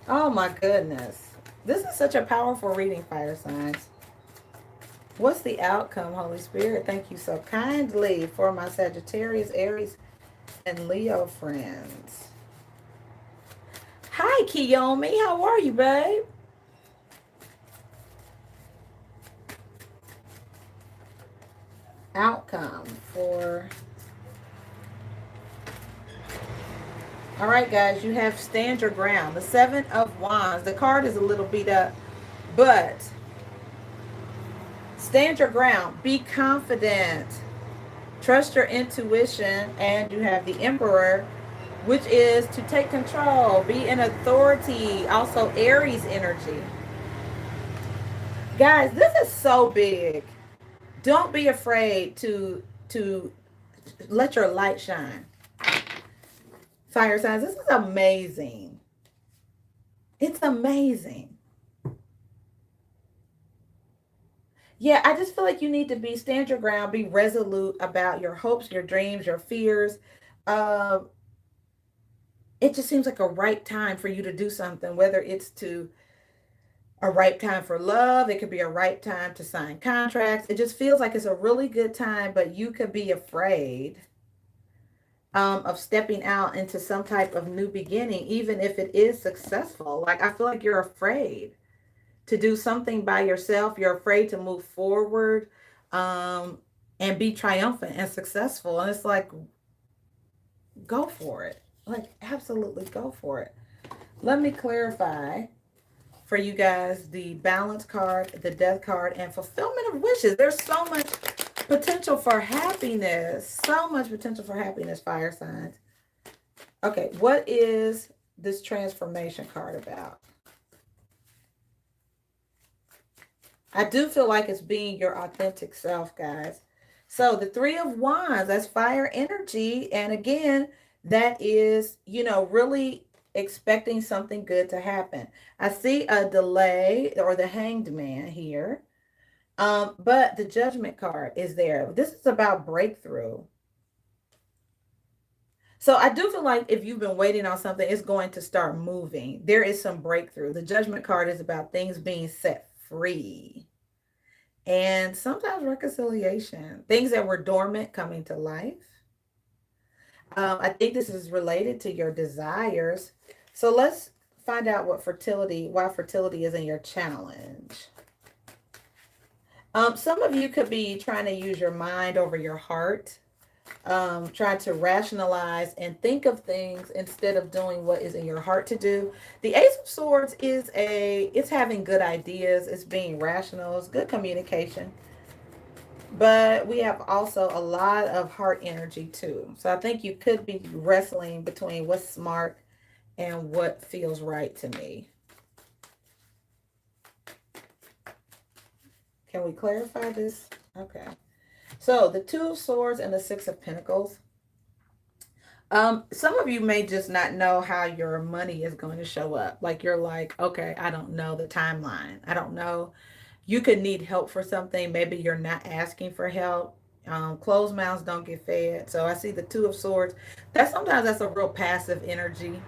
Oh my goodness. This is such a powerful reading, fire signs. What's the outcome, Holy Spirit? Thank you so kindly for my Sagittarius, Aries, and Leo friends. Hi, Kiyomi. How are you, babe? Outcome for... All right, guys, you have stand your ground. The Seven of Wands. The card is a little beat up, but... stand your ground. Be confident. Trust your intuition. And you have the Emperor, which is to take control. Be an authority. Also, Aries energy. Guys, this is so big. Don't be afraid to let your light shine. Fire signs, this is amazing. It's amazing. Yeah, I just feel like you need to stand your ground, be resolute about your hopes, your dreams, your fears. It just seems like a right time for you to do something, whether it's a right time for love. It could be a right time to sign contracts. It just feels like it's a really good time, but you could be afraid of stepping out into some type of new beginning, even if it is successful. Like, I feel like you're afraid to do something by yourself. You're afraid to move forward and be triumphant and successful. And it's like, go for it. Like, absolutely go for it. Let me clarify for you guys the balance card, the death card, and fulfillment of wishes. There's so much potential for happiness. So much potential for happiness, fire signs. Okay, what is this transformation card about? I do feel like it's being your authentic self, guys. So the Three of Wands, that's fire energy. And again, that is, really expecting something good to happen. I see a delay or the Hanged Man here. But the Judgment card is there. This is about breakthrough. So I do feel like if you've been waiting on something, it's going to start moving. There is some breakthrough. The Judgment card is about things being set free. And sometimes reconciliation. Things that were dormant coming to life. I think this is related to your desires. So let's find out why fertility is in your challenge. Some of you could be trying to use your mind over your heart, trying to rationalize and think of things instead of doing what is in your heart to do. The Ace of Swords it's having good ideas. It's being rational. It's good communication. But we have also a lot of heart energy too. So I think you could be wrestling between what's smart and what feels right to me. Can we clarify this? Okay. So the Two of Swords and the Six of Pentacles. Some of you may just not know how your money is going to show up. Like you're like, okay, I don't know the timeline. I don't know. You could need help for something. Maybe you're not asking for help. Closed mouths don't get fed. So I see the Two of Swords. That's a real passive energy.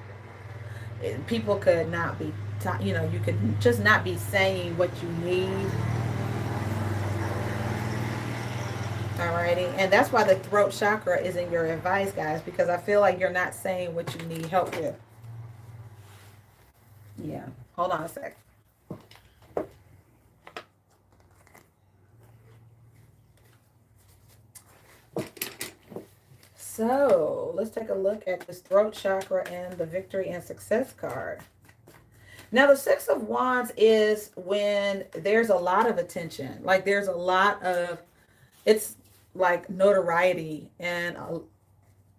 People could not be, you could just not be saying what you need. Alrighty, and that's why the throat chakra is in your advice, guys, because I feel like you're not saying what you need help with. Yeah, hold on a sec. So let's take a look at this throat chakra and the victory and success card. Now, the Six of Wands is when there's a lot of attention. Like there's a lot of, it's like notoriety and,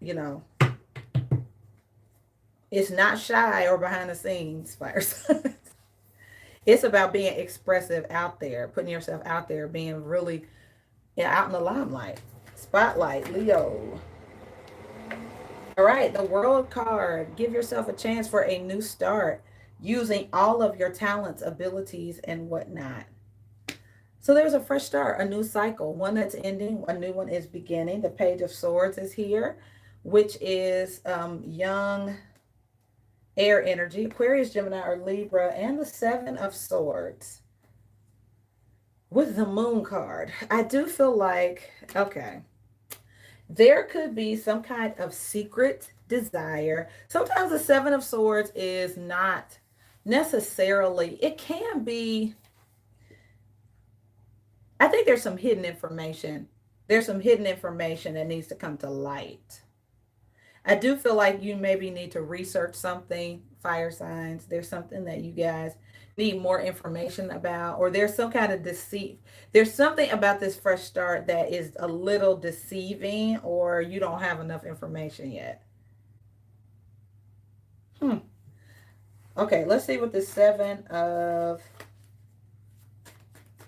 you know, it's not shy or behind the scenes, fire signs. It's about being expressive out there, putting yourself out there, being really out in the limelight. Spotlight, Leo. All right, the World card. Give yourself a chance for a new start using all of your talents, abilities, and whatnot. So there's a fresh start, a new cycle, one that's ending, a new one is beginning. The Page of Swords is here, which is young air energy, Aquarius, Gemini, or Libra, and the Seven of Swords with the Moon card. I do feel like, okay, there could be some kind of secret desire. Sometimes the Seven of Swords is not necessarily, it can be, I think there's some hidden information. There's some hidden information that needs to come to light. I do feel like you maybe need to research something, fire signs. There's something that you guys need more information about, or there's some kind of deceit. There's something about this fresh start that is a little deceiving, or you don't have enough information yet. Okay, let's see what the Seven of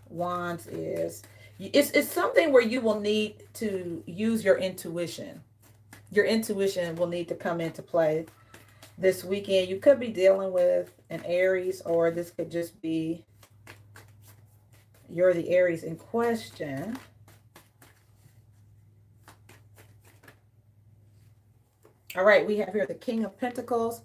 Wands is. It's something where you will need to use your intuition. Your intuition will need to come into play this weekend. You could be dealing with an Aries, or this could just be you're the Aries in question. All right, we have here the King of Pentacles.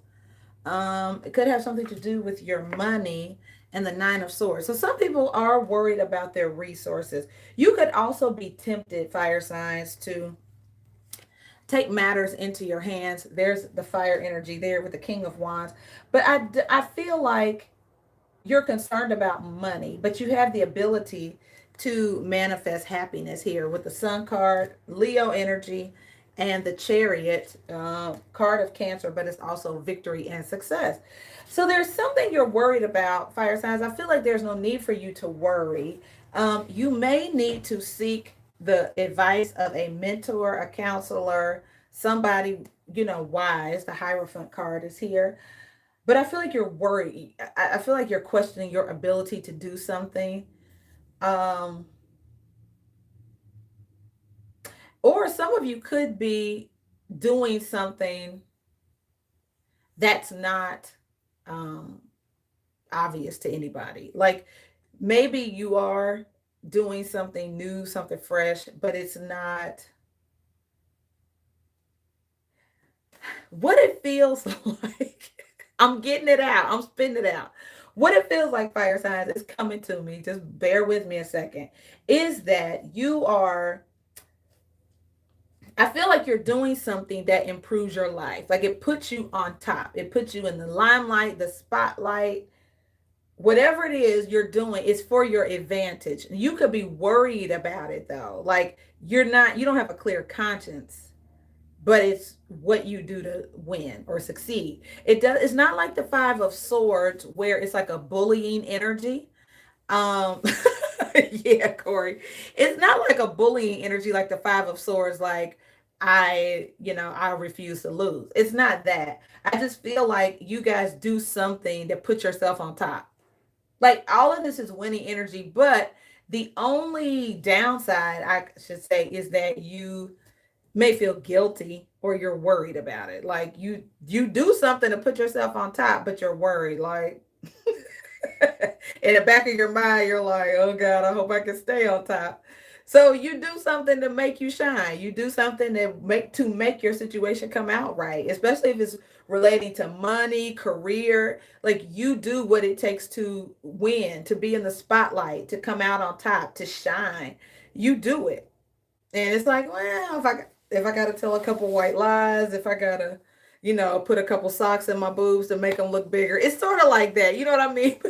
It could have something to do with your money, and the Nine of Swords. So some people are worried about their resources. You could also be tempted, fire signs, to take matters into your hands. There's the fire energy there with the King of Wands. But I feel like you're concerned about money, but you have the ability to manifest happiness here with the Sun card, Leo energy, and the Chariot card of Cancer, but it's also victory and success. So there's something you're worried about, fire signs. I feel like there's no need for you to worry. You may need to seek the advice of a mentor, a counselor, somebody, wise. The Hierophant card is here. But I feel like you're worried. I feel like you're questioning your ability to do something. Or some of you could be doing something that's not obvious to anybody. Like maybe you are doing something new, something fresh, but it's not what it feels like. I'm getting it out. I'm spitting it out. What it feels like, fire signs, is coming to me. Just bear with me a second. Is that you are, I feel like you're doing something that improves your life. Like it puts you on top. It puts you in the limelight, the spotlight. Whatever it is you're doing, it's for your advantage. You could be worried about it though. Like you don't have a clear conscience, but it's what you do to win or succeed. It's not like the Five of Swords where it's like a bullying energy. Yeah, Corey. It's not like a bullying energy like the Five of Swords, like I refuse to lose. It's not that. I just feel like you guys do something to put yourself on top. Like all of this is winning energy, but the only downside I should say is that you may feel guilty or you're worried about it. Like you do something to put yourself on top, but you're worried. Like in the back of your mind, you're like, oh God, I hope I can stay on top. So you do something to make you shine. You do something to make your situation come out right, especially if it's relating to money, career. Like you do what it takes to win, to be in the spotlight, to come out on top, to shine. You do it. And it's like, well, if I gotta tell a couple white lies, if I gotta, put a couple socks in my boobs to make them look bigger, it's sort of like that. You know what I mean?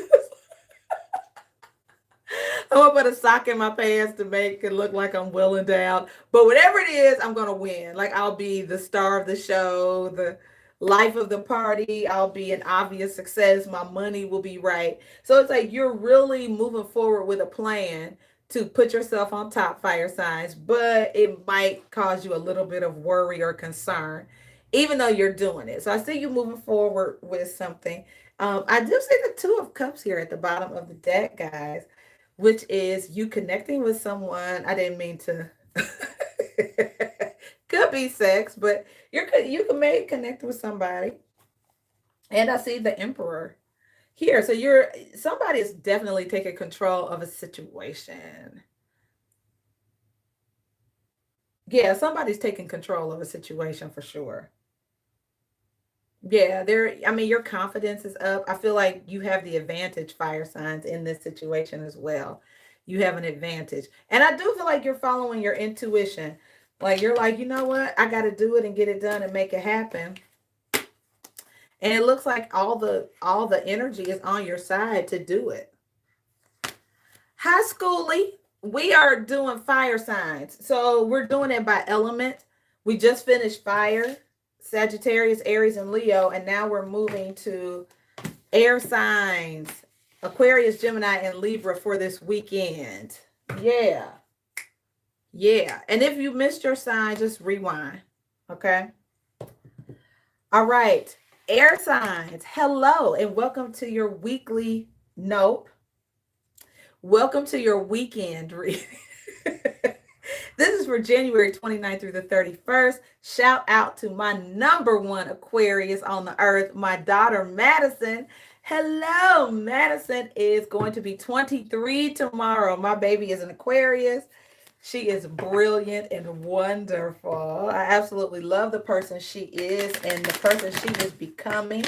I'm gonna put a sock in my pants to make it look like I'm willing down. But whatever it is, I'm gonna win. Like I'll be the star of the show, the life of the party. I'll be an obvious success. My money will be right. So it's like you're really moving forward with a plan to put yourself on top, fire signs, but it might cause you a little bit of worry or concern, even though you're doing it. So I see you moving forward with something. I do see the Two of Cups here at the bottom of the deck, guys, which is you connecting with someone. I didn't mean to. Could be sex, but you can maybe connect with somebody. And I see the Emperor here. So somebody is definitely taking control of a situation. Yeah, somebody's taking control of a situation for sure. Yeah, I mean, your confidence is up. I feel like you have the advantage, fire signs, in this situation as well. You have an advantage. And I do feel like you're following your intuition. Like you're like, you know what? I got to do it and get it done and make it happen. And it looks like all the energy is on your side to do it. Hi, Schoolie. We are doing fire signs. So we're doing it by element. We just finished fire, Sagittarius, Aries, and Leo. And now we're moving to air signs, Aquarius, Gemini, and Libra for this weekend. Yeah. Yeah. And if you missed your sign, just rewind. Okay. All right. Air signs. Hello and welcome to your weekly. Nope. Welcome to your weekend reading. This is for January 29th through the 31st. Shout out to my number one Aquarius on the earth, my daughter Madison. Hello, Madison is going to be 23 tomorrow. My baby is an Aquarius. She is brilliant and wonderful. I absolutely love the person she is and the person she is becoming.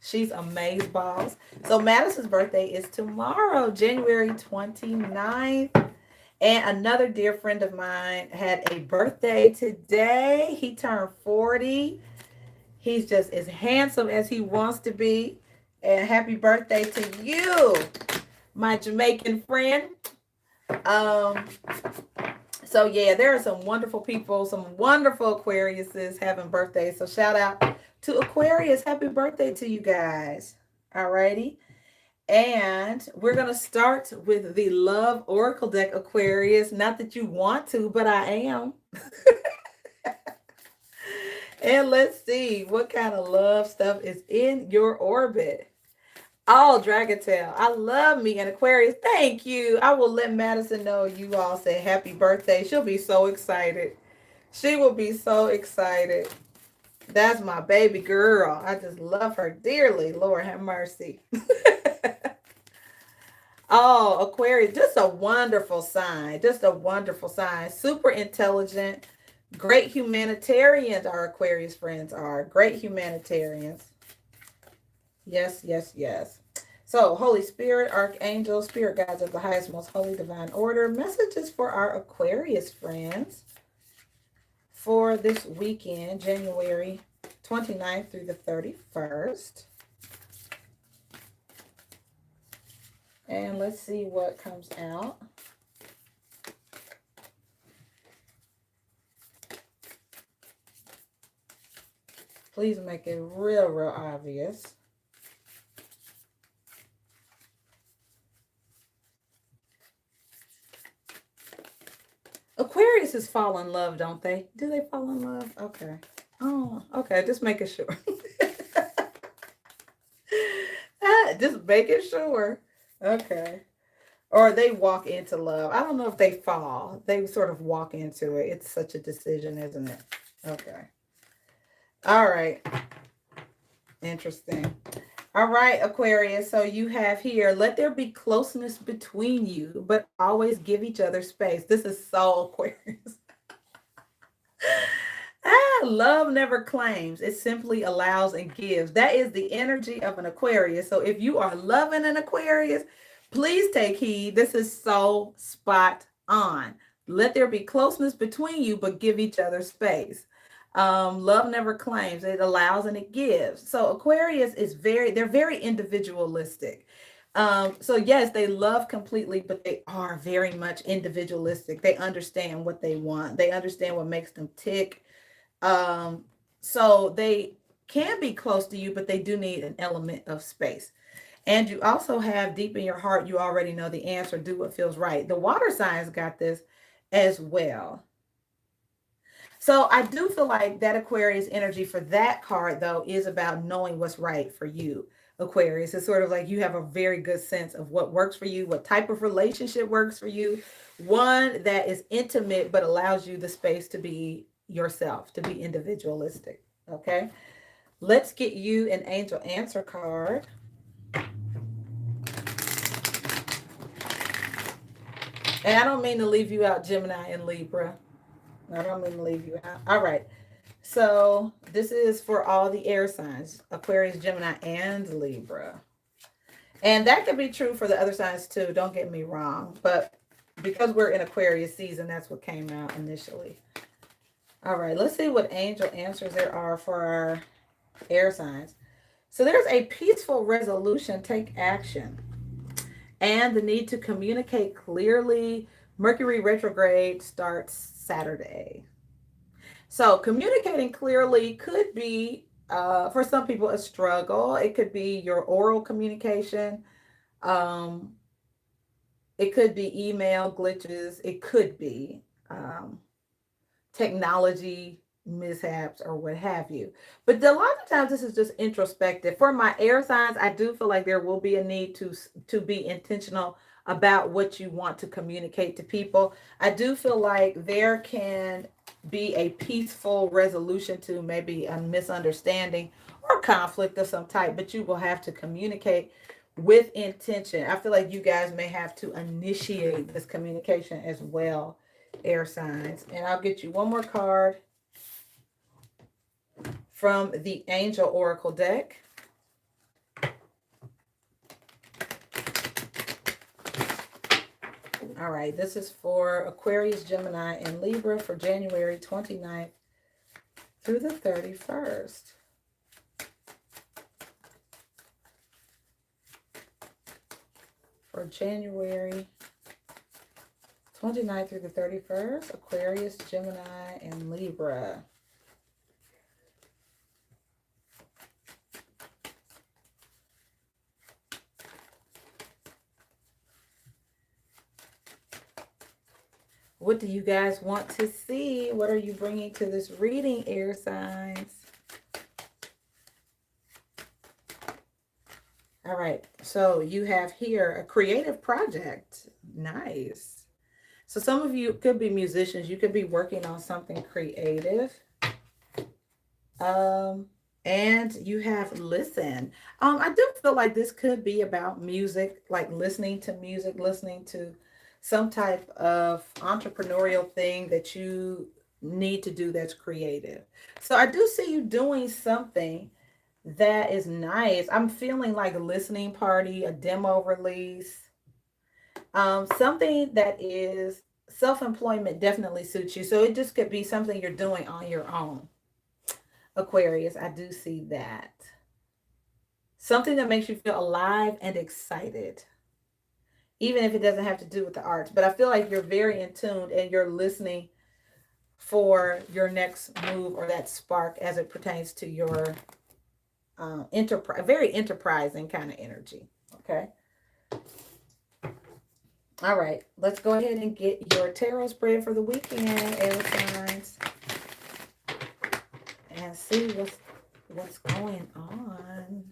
She's amazeballs. So Madison's birthday is tomorrow, January 29th. And another dear friend of mine had a birthday today. He turned 40. He's just as handsome as he wants to be. And happy birthday to you, my Jamaican friend. So yeah, there are some wonderful people, some wonderful Aquariuses having birthdays. So shout out to Aquarius. Happy birthday to you guys. Alrighty. And we're going to start with the Love Oracle deck, Aquarius. Not that you want to, but I am. And let's see what kind of love stuff is in your orbit. Oh, Dragon Tail. I love me an Aquarius. Thank you. I will let Madison know you all say happy birthday. She'll be so excited. She will be so excited. That's my baby girl. I just love her dearly. Lord have mercy. Oh, Aquarius, just a wonderful sign. Just a wonderful sign. Super intelligent. Great humanitarians our Aquarius friends are. Great humanitarians. Yes, yes, yes. So, Holy Spirit, Archangel, Spirit Guides of the highest, most holy, divine order. Messages for our Aquarius friends for this weekend, January 29th through the 31st. And let's see what comes out. Please make it real, real obvious. Aquariuses fall in love, don't they? Do they fall in love? Okay. Oh, okay. Just making sure. Just making sure. Okay. Or they walk into love. I don't know if they fall. They sort of walk into it. It's such a decision, isn't it? Okay. All right. Interesting. All right, Aquarius. So you have here, let there be closeness between you, but always give each other space. This is so Aquarius. Love never claims. It simply allows and gives. That is the energy of an Aquarius. So if you are loving an Aquarius, please take heed. This is so spot on. Let there be closeness between you, but give each other space. Love never claims. It allows and it gives. So Aquarius is they're very individualistic. So yes, they love completely, but they are very much individualistic. They understand what they want. They understand what makes them tick. So they can be close to you, but they do need an element of space. And you also have deep in your heart, you already know the answer, do what feels right. The water signs got this as well. So I do feel like that Aquarius energy for that card, though, is about knowing what's right for you, Aquarius. It's sort of like you have a very good sense of what works for you, what type of relationship works for you, one that is intimate but allows you the space to be yourself, to be individualistic. Okay, let's get you an angel answer card. And I don't mean to leave you out, Gemini and Libra. I don't mean to leave you out. All right. So this is for all the air signs, Aquarius, Gemini, and Libra. And that could be true for the other signs too. Don't get me wrong. But because we're in Aquarius season, that's what came out initially. All right. Let's see what angel answers there are for our air signs. So there's a peaceful resolution, take action, and the need to communicate clearly. Mercury retrograde starts Saturday. So communicating clearly could be, for some people, a struggle. It could be your oral communication. It could be email glitches. It could be technology mishaps or what have you. But a lot of times this is just introspective. For my air signs, I do feel like there will be a need to be intentional about what you want to communicate to people. I do feel like there can be a peaceful resolution to maybe a misunderstanding or conflict of some type, but you will have to communicate with intention. I feel like you guys may have to initiate this communication as well, air signs. And I'll get you one more card from the Angel Oracle deck. All right, this is for Aquarius, Gemini, and Libra for January 29th through the 31st. For January 29th through the 31st, Aquarius, Gemini, and Libra. What do you guys want to see? What are you bringing to this reading, air signs? All right, so you have here a creative project. Nice. So some of you could be musicians. You could be working on something creative. And you have listen. I do feel like this could be about music, like listening to music, listening to some type of entrepreneurial thing that you need to do that's creative. So I do see you doing something that is nice. I'm feeling like a listening party, a demo release, something that is self-employment definitely suits you. So it just could be something you're doing on your own. Aquarius, I do see that. Something that makes you feel alive and excited, even if it doesn't have to do with the arts. But I feel like you're very in tune and you're listening for your next move or that spark as it pertains to your very enterprising kind of energy. Okay. All right, let's go ahead and get your tarot spread for the weekend, air signs, and see what's going on.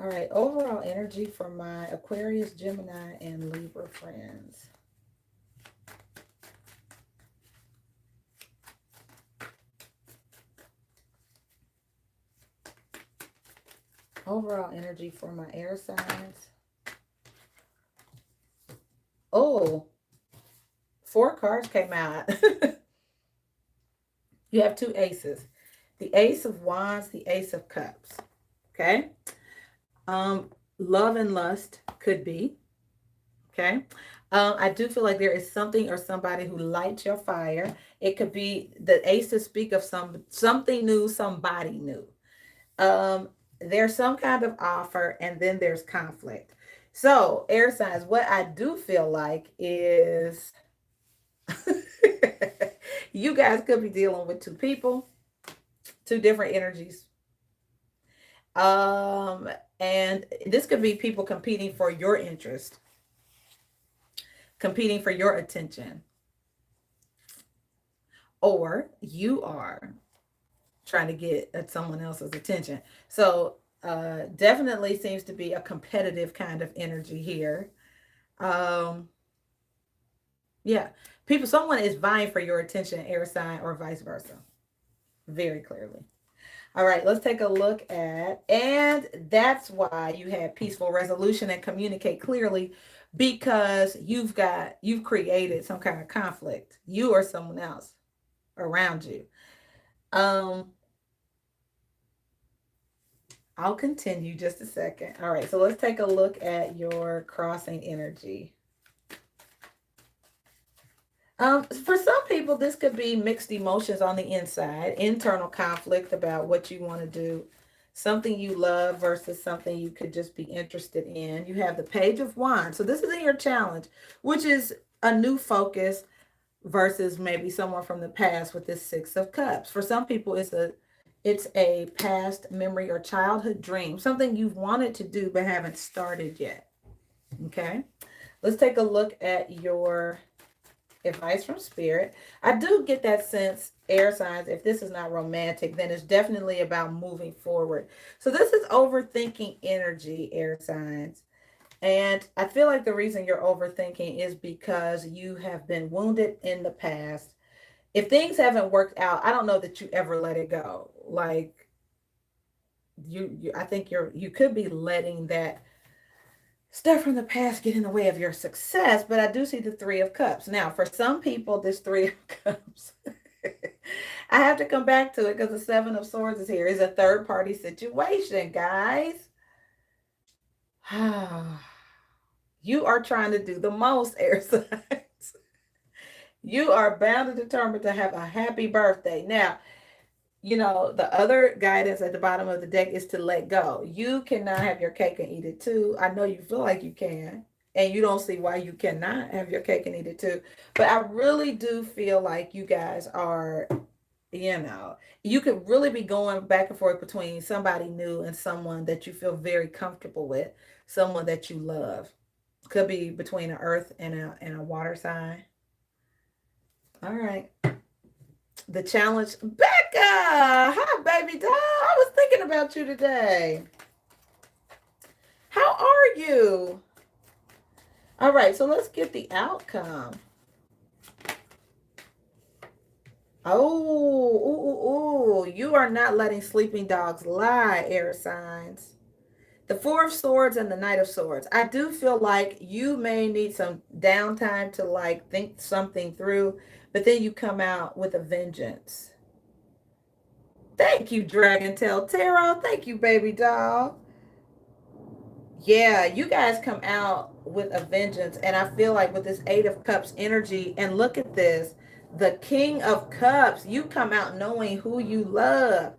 All right, overall energy for my Aquarius, Gemini, and Libra friends. Overall energy for my air signs. Oh, 4 cards came out. You have 2 aces. The Ace of Wands, the Ace of Cups. Okay? Love and lust could be. Okay? I do feel like there is something or somebody who lights your fire. It could be the ace to speak of something new, somebody new. There's some kind of offer, and then there's conflict. So, air signs, what I do feel like is you guys could be dealing with 2 people, 2 different energies. And this could be people competing for your interest, competing for your attention, or you are trying to get at someone else's attention. So definitely seems to be a competitive kind of energy here. Yeah, someone is vying for your attention, air sign, or vice versa, very clearly. All right, let's take a look at, and that's why you had peaceful resolution and communicate clearly, because you've created some kind of conflict, you or someone else around you. I'll continue just a second. All right, so let's take a look at your crossing energy. For some people, this could be mixed emotions on the inside, internal conflict about what you want to do, something you love versus something you could just be interested in. You have the Page of Wands. So this is in your challenge, which is a new focus versus maybe someone from the past with this Six of Cups. For some people, it's a past memory or childhood dream, something you've wanted to do but haven't started yet. Okay, let's take a look at your advice from Spirit. I do get that sense, air signs, if this is not romantic, then it's definitely about moving forward. So this is overthinking energy, air signs. And I feel like the reason you're overthinking is because you have been wounded in the past. If things haven't worked out, I don't know that you ever let it go. Like I think you could be letting that stuff from the past get in the way of your success, but I do see the Three of Cups. Now, for some people, this Three of Cups, I have to come back to it because the Seven of Swords is here. It's a third-party situation, guys. You are trying to do the most, air signs. You are bound and determined to have a happy birthday. Now, the other guidance at the bottom of the deck is to let go. You cannot have your cake and eat it too. I know you feel like you can, and you don't see why you cannot have your cake and eat it too. But I really do feel like you guys are, you could really be going back and forth between somebody new and someone that you feel very comfortable with, someone that you love. Could be between an earth and a water sign. All right. The challenge. Becca! Hi, baby doll. I was thinking about you today. How are you? All right, so let's get the outcome. Oh, you are not letting sleeping dogs lie, air signs. The Four of Swords and the Knight of Swords. I do feel like you may need some downtime to think something through, but then you come out with a vengeance. Thank you, Dragon Tail Tarot. Thank you, baby doll. Yeah, you guys come out with a vengeance. And I feel like with this Eight of Cups energy, and look at this, the King of Cups, you come out knowing who you love.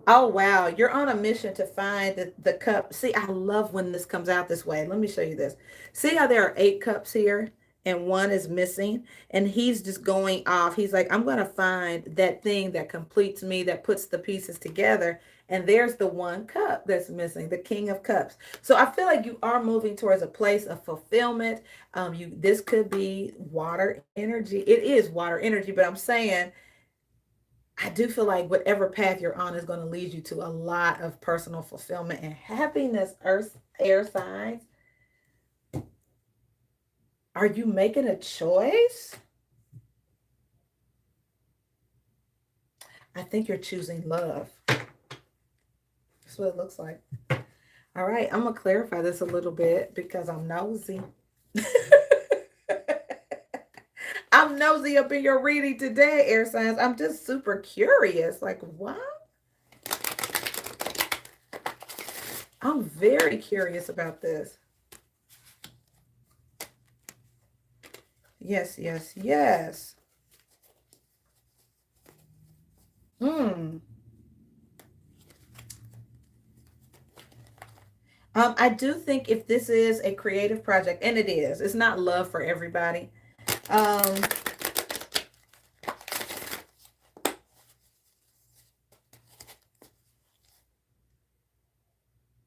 Oh, wow. You're on a mission to find the cup. See, I love when this comes out this way. Let me show you this. See how there are 8 cups here? and one is missing, and he's just going off. He's like, I'm going to find that thing that completes me, that puts the pieces together. And there's the one cup that's missing, the King of Cups. So I feel like you are moving towards a place of fulfillment. This could be water energy. It is water energy, but I'm saying I do feel like whatever path you're on is going to lead you to a lot of personal fulfillment and happiness, Earth, air signs. Are you making a choice? I think you're choosing love. That's what it looks like. All right, I'm going to clarify this a little bit because I'm nosy. I'm nosy up in your reading today, air signs. I'm just super curious. Like, what? I'm very curious about this. Yes, yes, yes. I do think if this is a creative project, and it is, it's not love for everybody.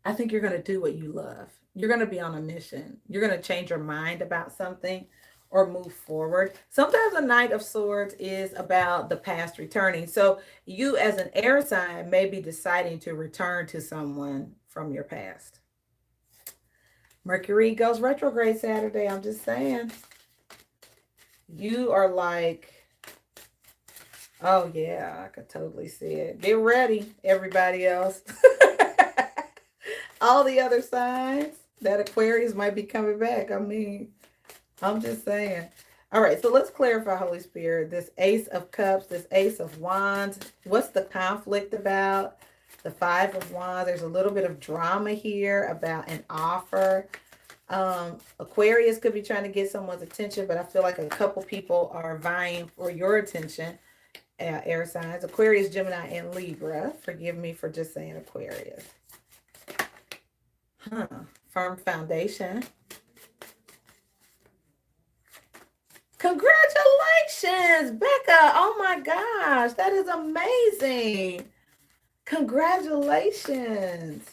I think you're going to do what you love. You're going to be on a mission. You're going to change your mind about something or move forward. Sometimes a Knight of Swords is about the past returning. So you as an air sign may be deciding to return to someone from your past. Mercury goes retrograde Saturday. I'm just saying. You are like, oh yeah, I could totally see it. Get ready, everybody else. All the other signs, that Aquarius might be coming back. I mean, I'm just saying. All right, so let's clarify, Holy Spirit. This Ace of Cups, this Ace of Wands. What's the conflict about? The Five of Wands. There's a little bit of drama here about an offer. Aquarius could be trying to get someone's attention, but I feel like a couple people are vying for your attention. Air signs. Aquarius, Gemini, and Libra. Forgive me for just saying Aquarius. Firm foundation. Congratulations, Becca. Oh my gosh, that is amazing. Congratulations.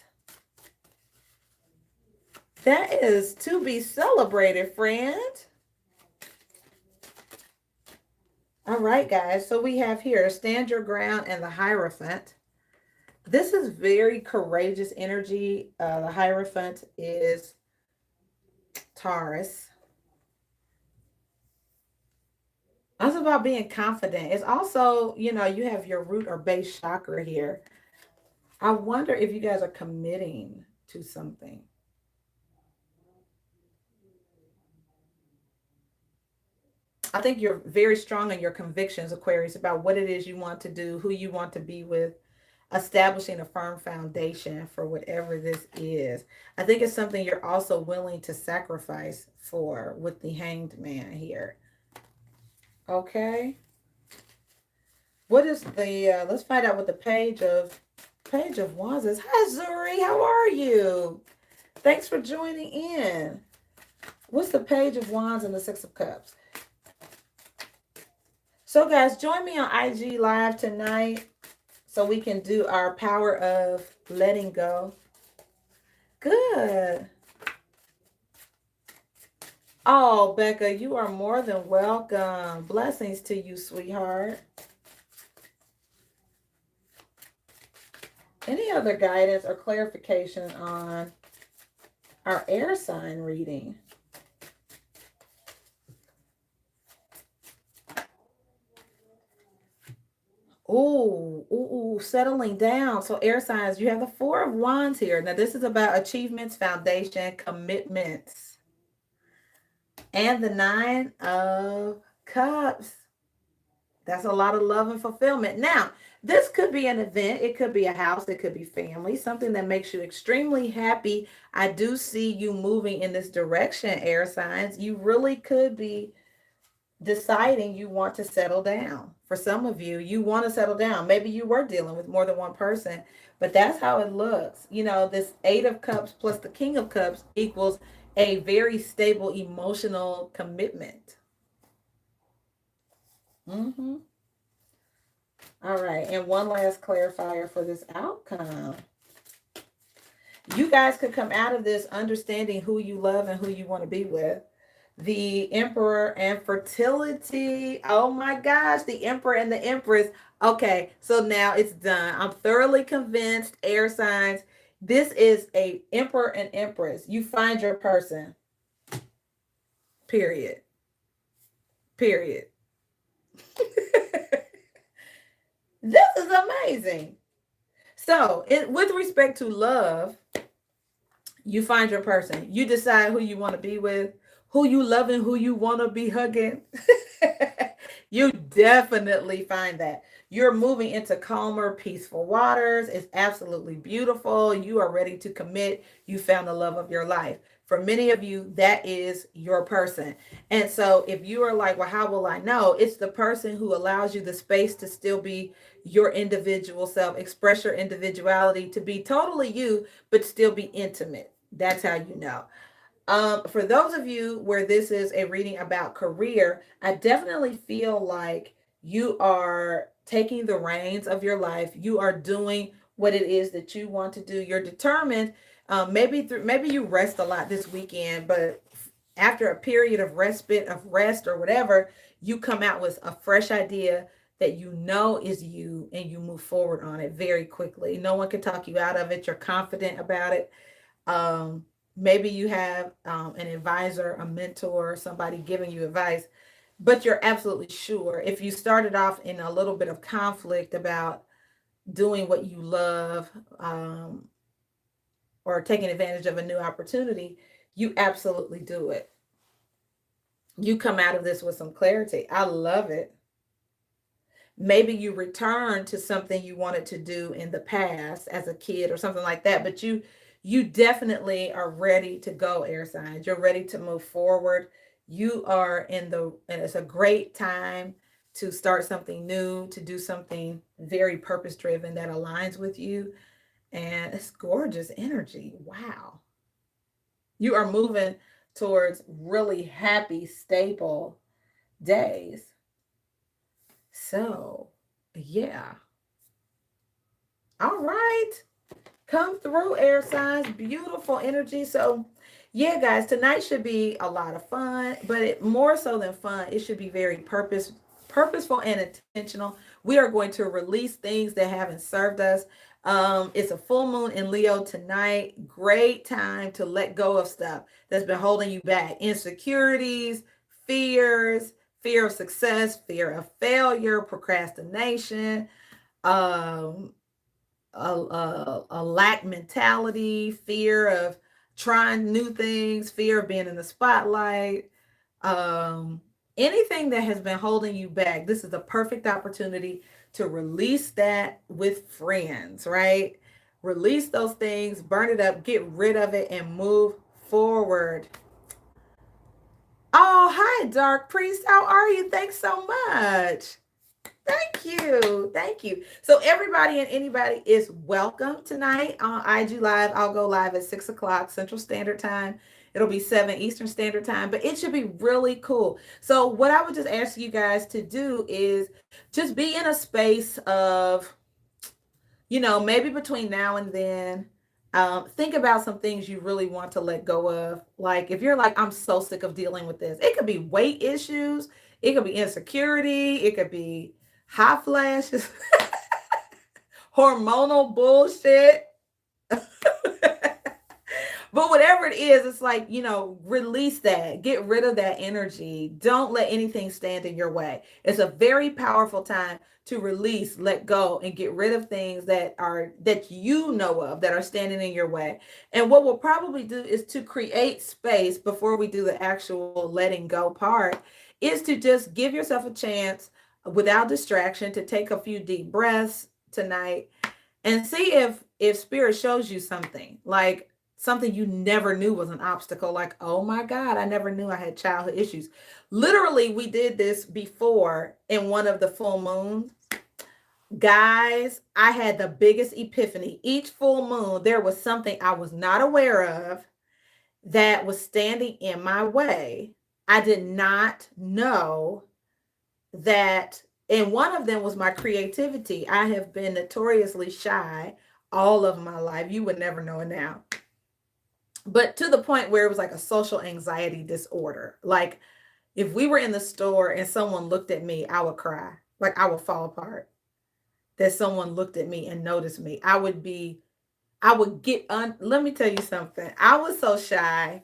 That is to be celebrated, friend. All right, guys. So we have here Stand Your Ground and the Hierophant. This is very courageous energy. The Hierophant is Taurus. That's about being confident. It's also, you know, you have your root or base chakra here. I wonder if you guys are committing to something. I think you're very strong in your convictions, Aquarius, about what it is you want to do, who you want to be with, establishing a firm foundation for whatever this is. I think it's something you're also willing to sacrifice for with the Hanged Man here. Okay. What is the, let's find out what the Page of Wands is. Hi, Zuri. How are you? Thanks for joining in. What's the Page of Wands and the Six of Cups? So guys, join me on IG Live tonight so we can do our power of letting go. Good. Oh, Becca, you are more than welcome. Blessings to you, sweetheart. Any other guidance or clarification on our air sign reading? Ooh, settling down. So air signs, you have the Four of Wands here. Now this is about achievements, foundation, commitments. And the Nine of Cups. That's a lot of love and fulfillment. Now, this could be an event. It could be a house. It could be family. Something that makes you extremely happy. I do see you moving in this direction, air signs. You really could be deciding you want to settle down. For some of you, you want to settle down. Maybe you were dealing with more than one person, but that's how it looks. You know, this Eight of Cups plus the King of Cups equals a very stable emotional commitment. Mm-hmm. All right. And one last clarifier for this outcome. You guys could come out of this understanding who you love and who you want to be with. The Emperor and fertility. Oh my gosh, the Emperor and the Empress. Okay, so now it's done. I'm thoroughly convinced, air signs. This is a Emperor and Empress. You find your person. Period. Period. This is amazing. So, with respect to love, you find your person. You decide who you want to be with, who you love, and who you want to be hugging. You definitely find that. You're moving into calmer, peaceful waters. It's absolutely beautiful. You are ready to commit. You found the love of your life. For many of you, that is your person. And so if you are like, well, how will I know? It's the person who allows you the space to still be your individual self, express your individuality, to be totally you, but still be intimate. That's how you know. For those of you where this is a reading about career, I definitely feel like you are taking the reins of your life. You are doing what it is that you want to do. You're determined. Maybe you rest a lot this weekend, but after a period of respite, of rest or whatever, you come out with a fresh idea that you know is you, and you move forward on it very quickly. No one can talk you out of it. You're confident about it. um, Maybe you have an advisor, a mentor, somebody giving you advice, but you're absolutely sure. If you started off in a little bit of conflict about doing what you love, or taking advantage of a new opportunity, you absolutely do it. You come out of this with some clarity. I love it. Maybe you return to something you wanted to do in the past as a kid or something like that, but you definitely are ready to go, air signs. You're ready to move forward. You are and it's a great time to start something new, to do something very purpose driven that aligns with you. And it's gorgeous energy. Wow. You are moving towards really happy, stable days. So, yeah. All right. Come through, air signs. Beautiful energy. So, yeah, guys, tonight should be a lot of fun, but more so than fun, it should be very purposeful and intentional. We are going to release things that haven't served us. It's a full moon in Leo tonight. Great time to let go of stuff that's been holding you back. Insecurities, fears, fear of success, fear of failure, procrastination, um, a lack mentality, fear of trying new things, fear of being in the spotlight, um, anything that has been holding you back. This is the perfect opportunity to release that with friends, right? Release those things, burn it up, get rid of it, and move forward. Oh, hi, Dark Priest. How are you? Thanks so much. Thank you. Thank you. So everybody and anybody is welcome tonight on IG Live. I'll go live at 6 o'clock Central Standard Time. It'll be 7 Eastern Standard Time, but it should be really cool. So what I would just ask you guys to do is just be in a space of, maybe between now and then, think about some things you really want to let go of. Like if you're like, I'm so sick of dealing with this. It could be weight issues. It could be insecurity. It could be hot flashes, hormonal bullshit. But whatever it is, it's like, release that, get rid of that energy. Don't let anything stand in your way. It's a very powerful time to release, let go, and get rid of things that you know of that are standing in your way. And what we'll probably do is to create space before we do the actual letting go part, is to just give yourself a chance without distraction to take a few deep breaths tonight and see if spirit shows you something, like something you never knew was an obstacle. Like, oh my God, I never knew I had childhood issues. Literally, we did this before in one of the full moons. Guys, I had the biggest epiphany. Each full moon, there was something I was not aware of that was standing in my way. I did not know that, and one of them was my creativity. I have been notoriously shy all of my life. You would never know it now. But to the point where it was like a social anxiety disorder. Like if we were in the store and someone looked at me, I would cry. Like I would fall apart. That someone looked at me and noticed me. I would let me tell you something. I was so shy.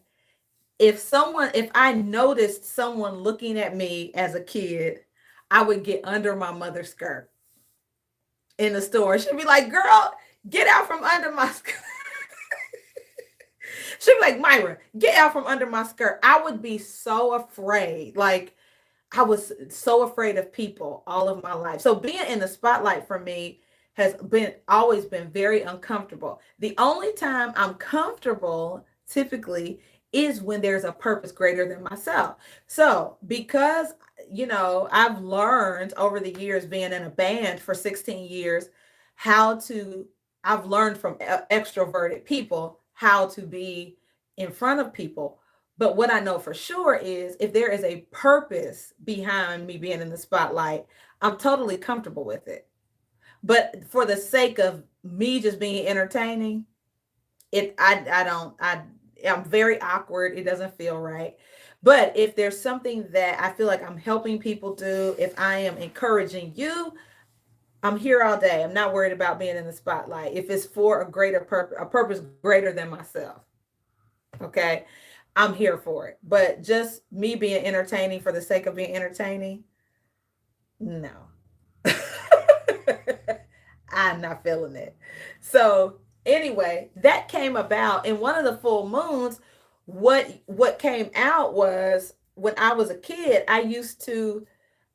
If I noticed someone looking at me as a kid, I would get under my mother's skirt in the store. She'd be like, girl, get out from under my skirt. She'd be like, Myra, get out from under my skirt. I would be so afraid. Like, I was so afraid of people all of my life. So being in the spotlight for me has always been very uncomfortable. The only time I'm comfortable typically is when there's a purpose greater than myself. So because, I've learned over the years being in a band for 16 years I've learned from extroverted people how to be in front of people. But what I know for sure is if there is a purpose behind me being in the spotlight, I'm totally comfortable with it. But for the sake of me just being entertaining, I'm very awkward. It doesn't feel right. But if there's something that I feel like I'm helping people do, if I am encouraging you, I'm here all day. I'm not worried about being in the spotlight. If it's for a greater purpose, a purpose greater than myself. Okay. I'm here for it. But just me being entertaining for the sake of being entertaining, no. I'm not feeling it. So anyway, that came about in one of the full moons. What came out was when I was a kid, I used to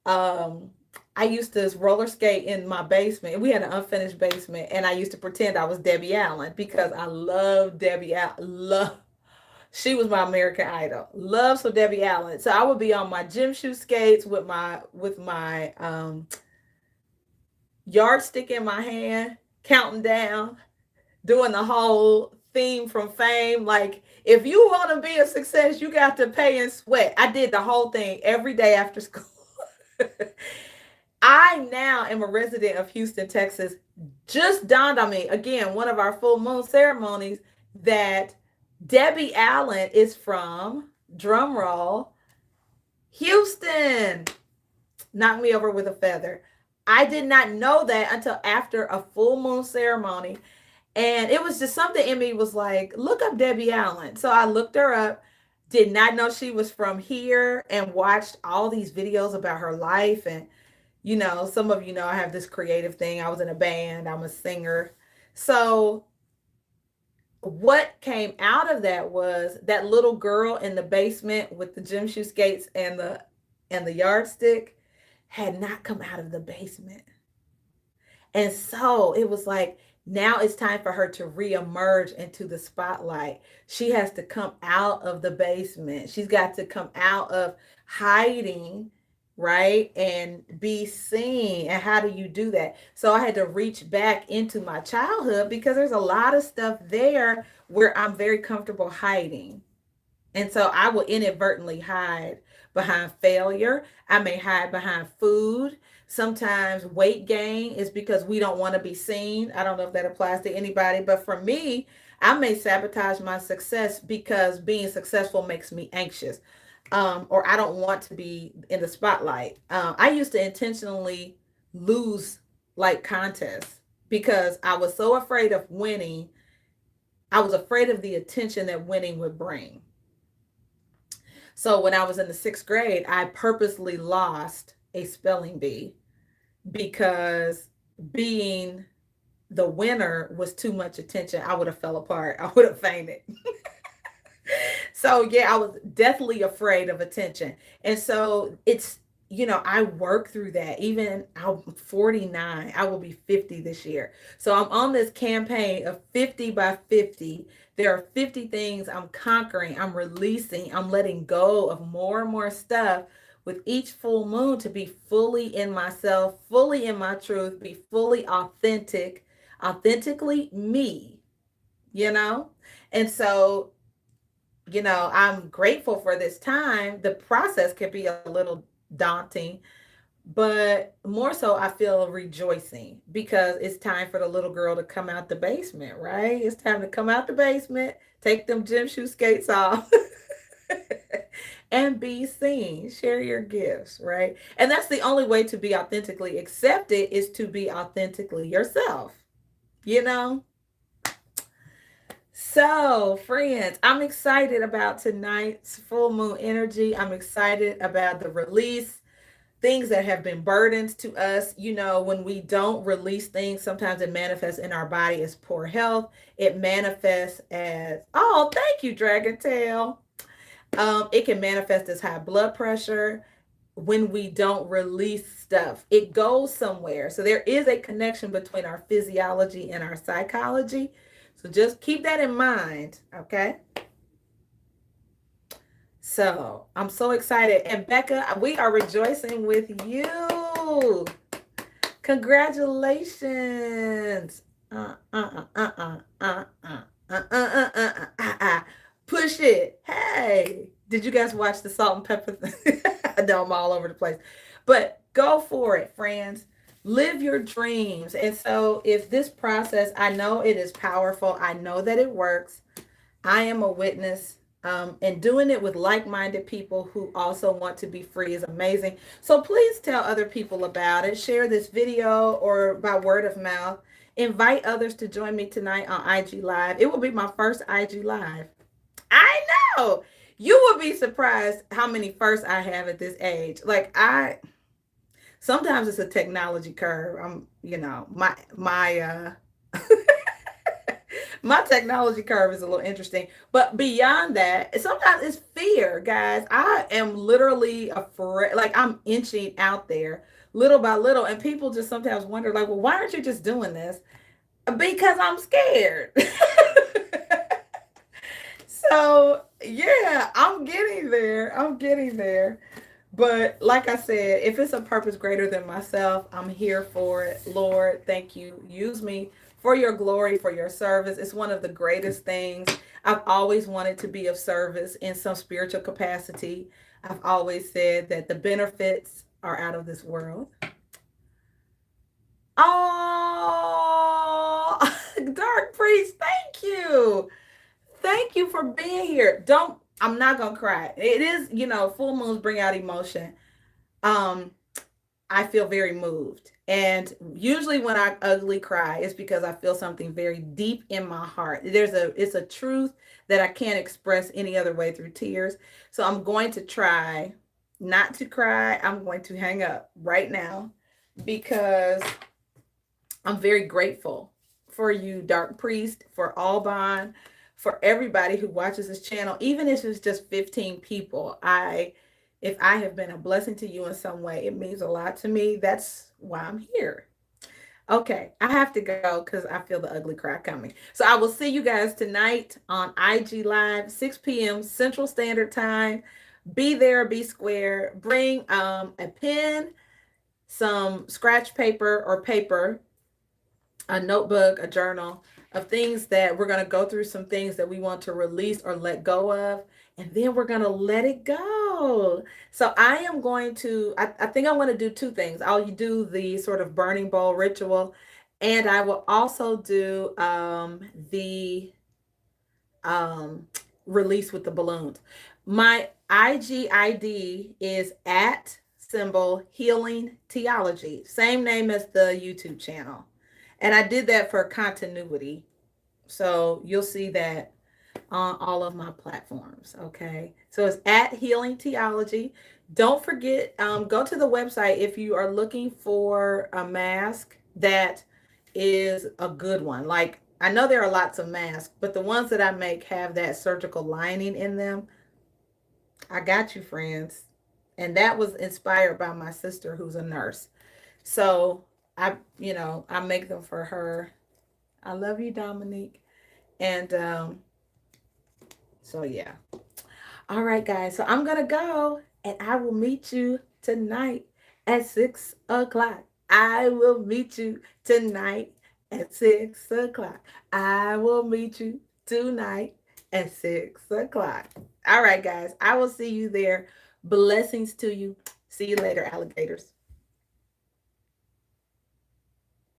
roller skate in my basement. We had an unfinished basement, and I used to pretend I was Debbie Allen because I love Debbie Allen. She was my American Idol. Love some Debbie Allen. So I would be on my gym shoe skates with my yardstick in my hand, counting down, doing the whole theme from Fame. Like, if you want to be a success, you got to pay and sweat. I did the whole thing every day after school. I now am a resident of Houston, Texas. Just dawned on me, again, one of our full moon ceremonies, that Debbie Allen is from, drum roll, Houston. Knocked me over with a feather. I did not know that until after a full moon ceremony. And it was just something in me was like, look up Debbie Allen. So I looked her up, did not know she was from here, and watched all these videos about her life. And, some of you know I have this creative thing. I was in a band, I'm a singer. So what came out of that was that little girl in the basement with the gym shoe skates and the yardstick had not come out of the basement. And so it was like, now it's time for her to reemerge into the spotlight. She has to come out of the basement. She's got to come out of hiding, right? And be seen. And how do you do that? So I had to reach back into my childhood because there's a lot of stuff there where I'm very comfortable hiding. And so I will inadvertently hide behind failure. I may hide behind food. Sometimes weight gain is because we don't want to be seen. I don't know if that applies to anybody, but for me, I may sabotage my success because being successful makes me anxious, or I don't want to be in the spotlight. I used to intentionally lose like contests because I was so afraid of winning. I was afraid of the attention that winning would bring. So when I was in the 6th grade, I purposely lost a spelling bee because being the winner was too much attention. I would have fell apart. I would have fainted. So yeah, I was deathly afraid of attention. And so it's, I work through that. Even I'm 49, I will be 50 this year. So I'm on this campaign of 50 by 50. There are 50 things I'm conquering, I'm releasing, I'm letting go of more and more stuff with each full moon to be fully in myself, fully in my truth, be fully authentically me, And so you know, I'm grateful for this time. The process can be a little daunting, but more so I feel rejoicing because it's time for the little girl to come out the basement, right? It's time to come out the basement, take them gym shoe skates off and be seen. Share your gifts, right? And that's the only way to be authentically accepted is to be authentically yourself, you know? So, friends, I'm excited about tonight's full moon energy. I'm excited about the release, things that have been burdens to us. You know, when we don't release things, sometimes it manifests in our body as poor health. It manifests as, oh, thank you, Dragon Tail. It can manifest as high blood pressure when we don't release stuff. It goes somewhere. So there is a connection between our physiology and our psychology. So just keep that in mind, okay? So I'm so excited. And Becca, we are rejoicing with you. Congratulations. Push it. Hey, did you guys watch the salt and pepper thing? I know I'm all over the place. But go for it, friends. Live your dreams. And so if this process, I know it is powerful. I know that it works. I am a witness. And doing it with like-minded people who also want to be free is amazing. So please tell other people about it. Share this video or by word of mouth. Invite others to join me tonight on IG Live. It will be my first IG Live. I know. You will be surprised how many firsts I have at this age. Like sometimes it's a technology curve. I'm, you know, my my technology curve is a little interesting. But beyond that, sometimes it's fear, guys. I am literally afraid, like I'm inching out there little by little. And people just sometimes wonder, like, well, why aren't you just doing this? Because I'm scared. So yeah, I'm getting there. I'm getting there. But like I said, if it's a purpose greater than myself, I'm here for it. Lord, thank you. Use me for your glory, for your service. It's one of the greatest things. I've always wanted to be of service in some spiritual capacity. I've always said that the benefits are out of this world. Oh, Dark Priest, thank you. Thank you for being here. I'm not gonna cry. It is, you know, full moons bring out emotion. Um, I feel very moved. And usually when I ugly cry, it's because I feel something very deep in my heart. It's a truth that I can't express any other way through tears. So I'm going to try not to cry. I'm going to hang up right now because I'm very grateful for you, Dark Priest, for Alban, for everybody who watches this channel, even if it's just 15 people. If I have been a blessing to you in some way, it means a lot to me. That's why I'm here. Okay, I have to go because I feel the ugly cry coming. So I will see you guys tonight on IG Live, 6 p.m. Central Standard Time. Be there, be square. Bring a pen, some scratch paper or paper, a notebook, a journal of things that we're going to go through, some things that we want to release or let go of, and then we're going to let it go. So I am going to, I think I want to do two things. I'll do the sort of burning bowl ritual, and I will also do the release with the balloons. My IG ID is @ healing theology, same name as the YouTube channel. And I did that for continuity. So you'll see that on all of my platforms. Okay. So it's @healing theology. Don't forget, go to the website if you are looking for a mask that is a good one. Like, I know there are lots of masks, but the ones that I make have that surgical lining in them. I got you, friends. And that was inspired by my sister who's a nurse. So I make them for her. I love you, Dominique. And so yeah. All right, guys. So I'm gonna go, and I will meet you tonight at 6 o'clock. I will meet you tonight at 6 o'clock. I will meet you tonight at 6 o'clock. All right, guys. I will see you there. Blessings to you. See you later, alligators.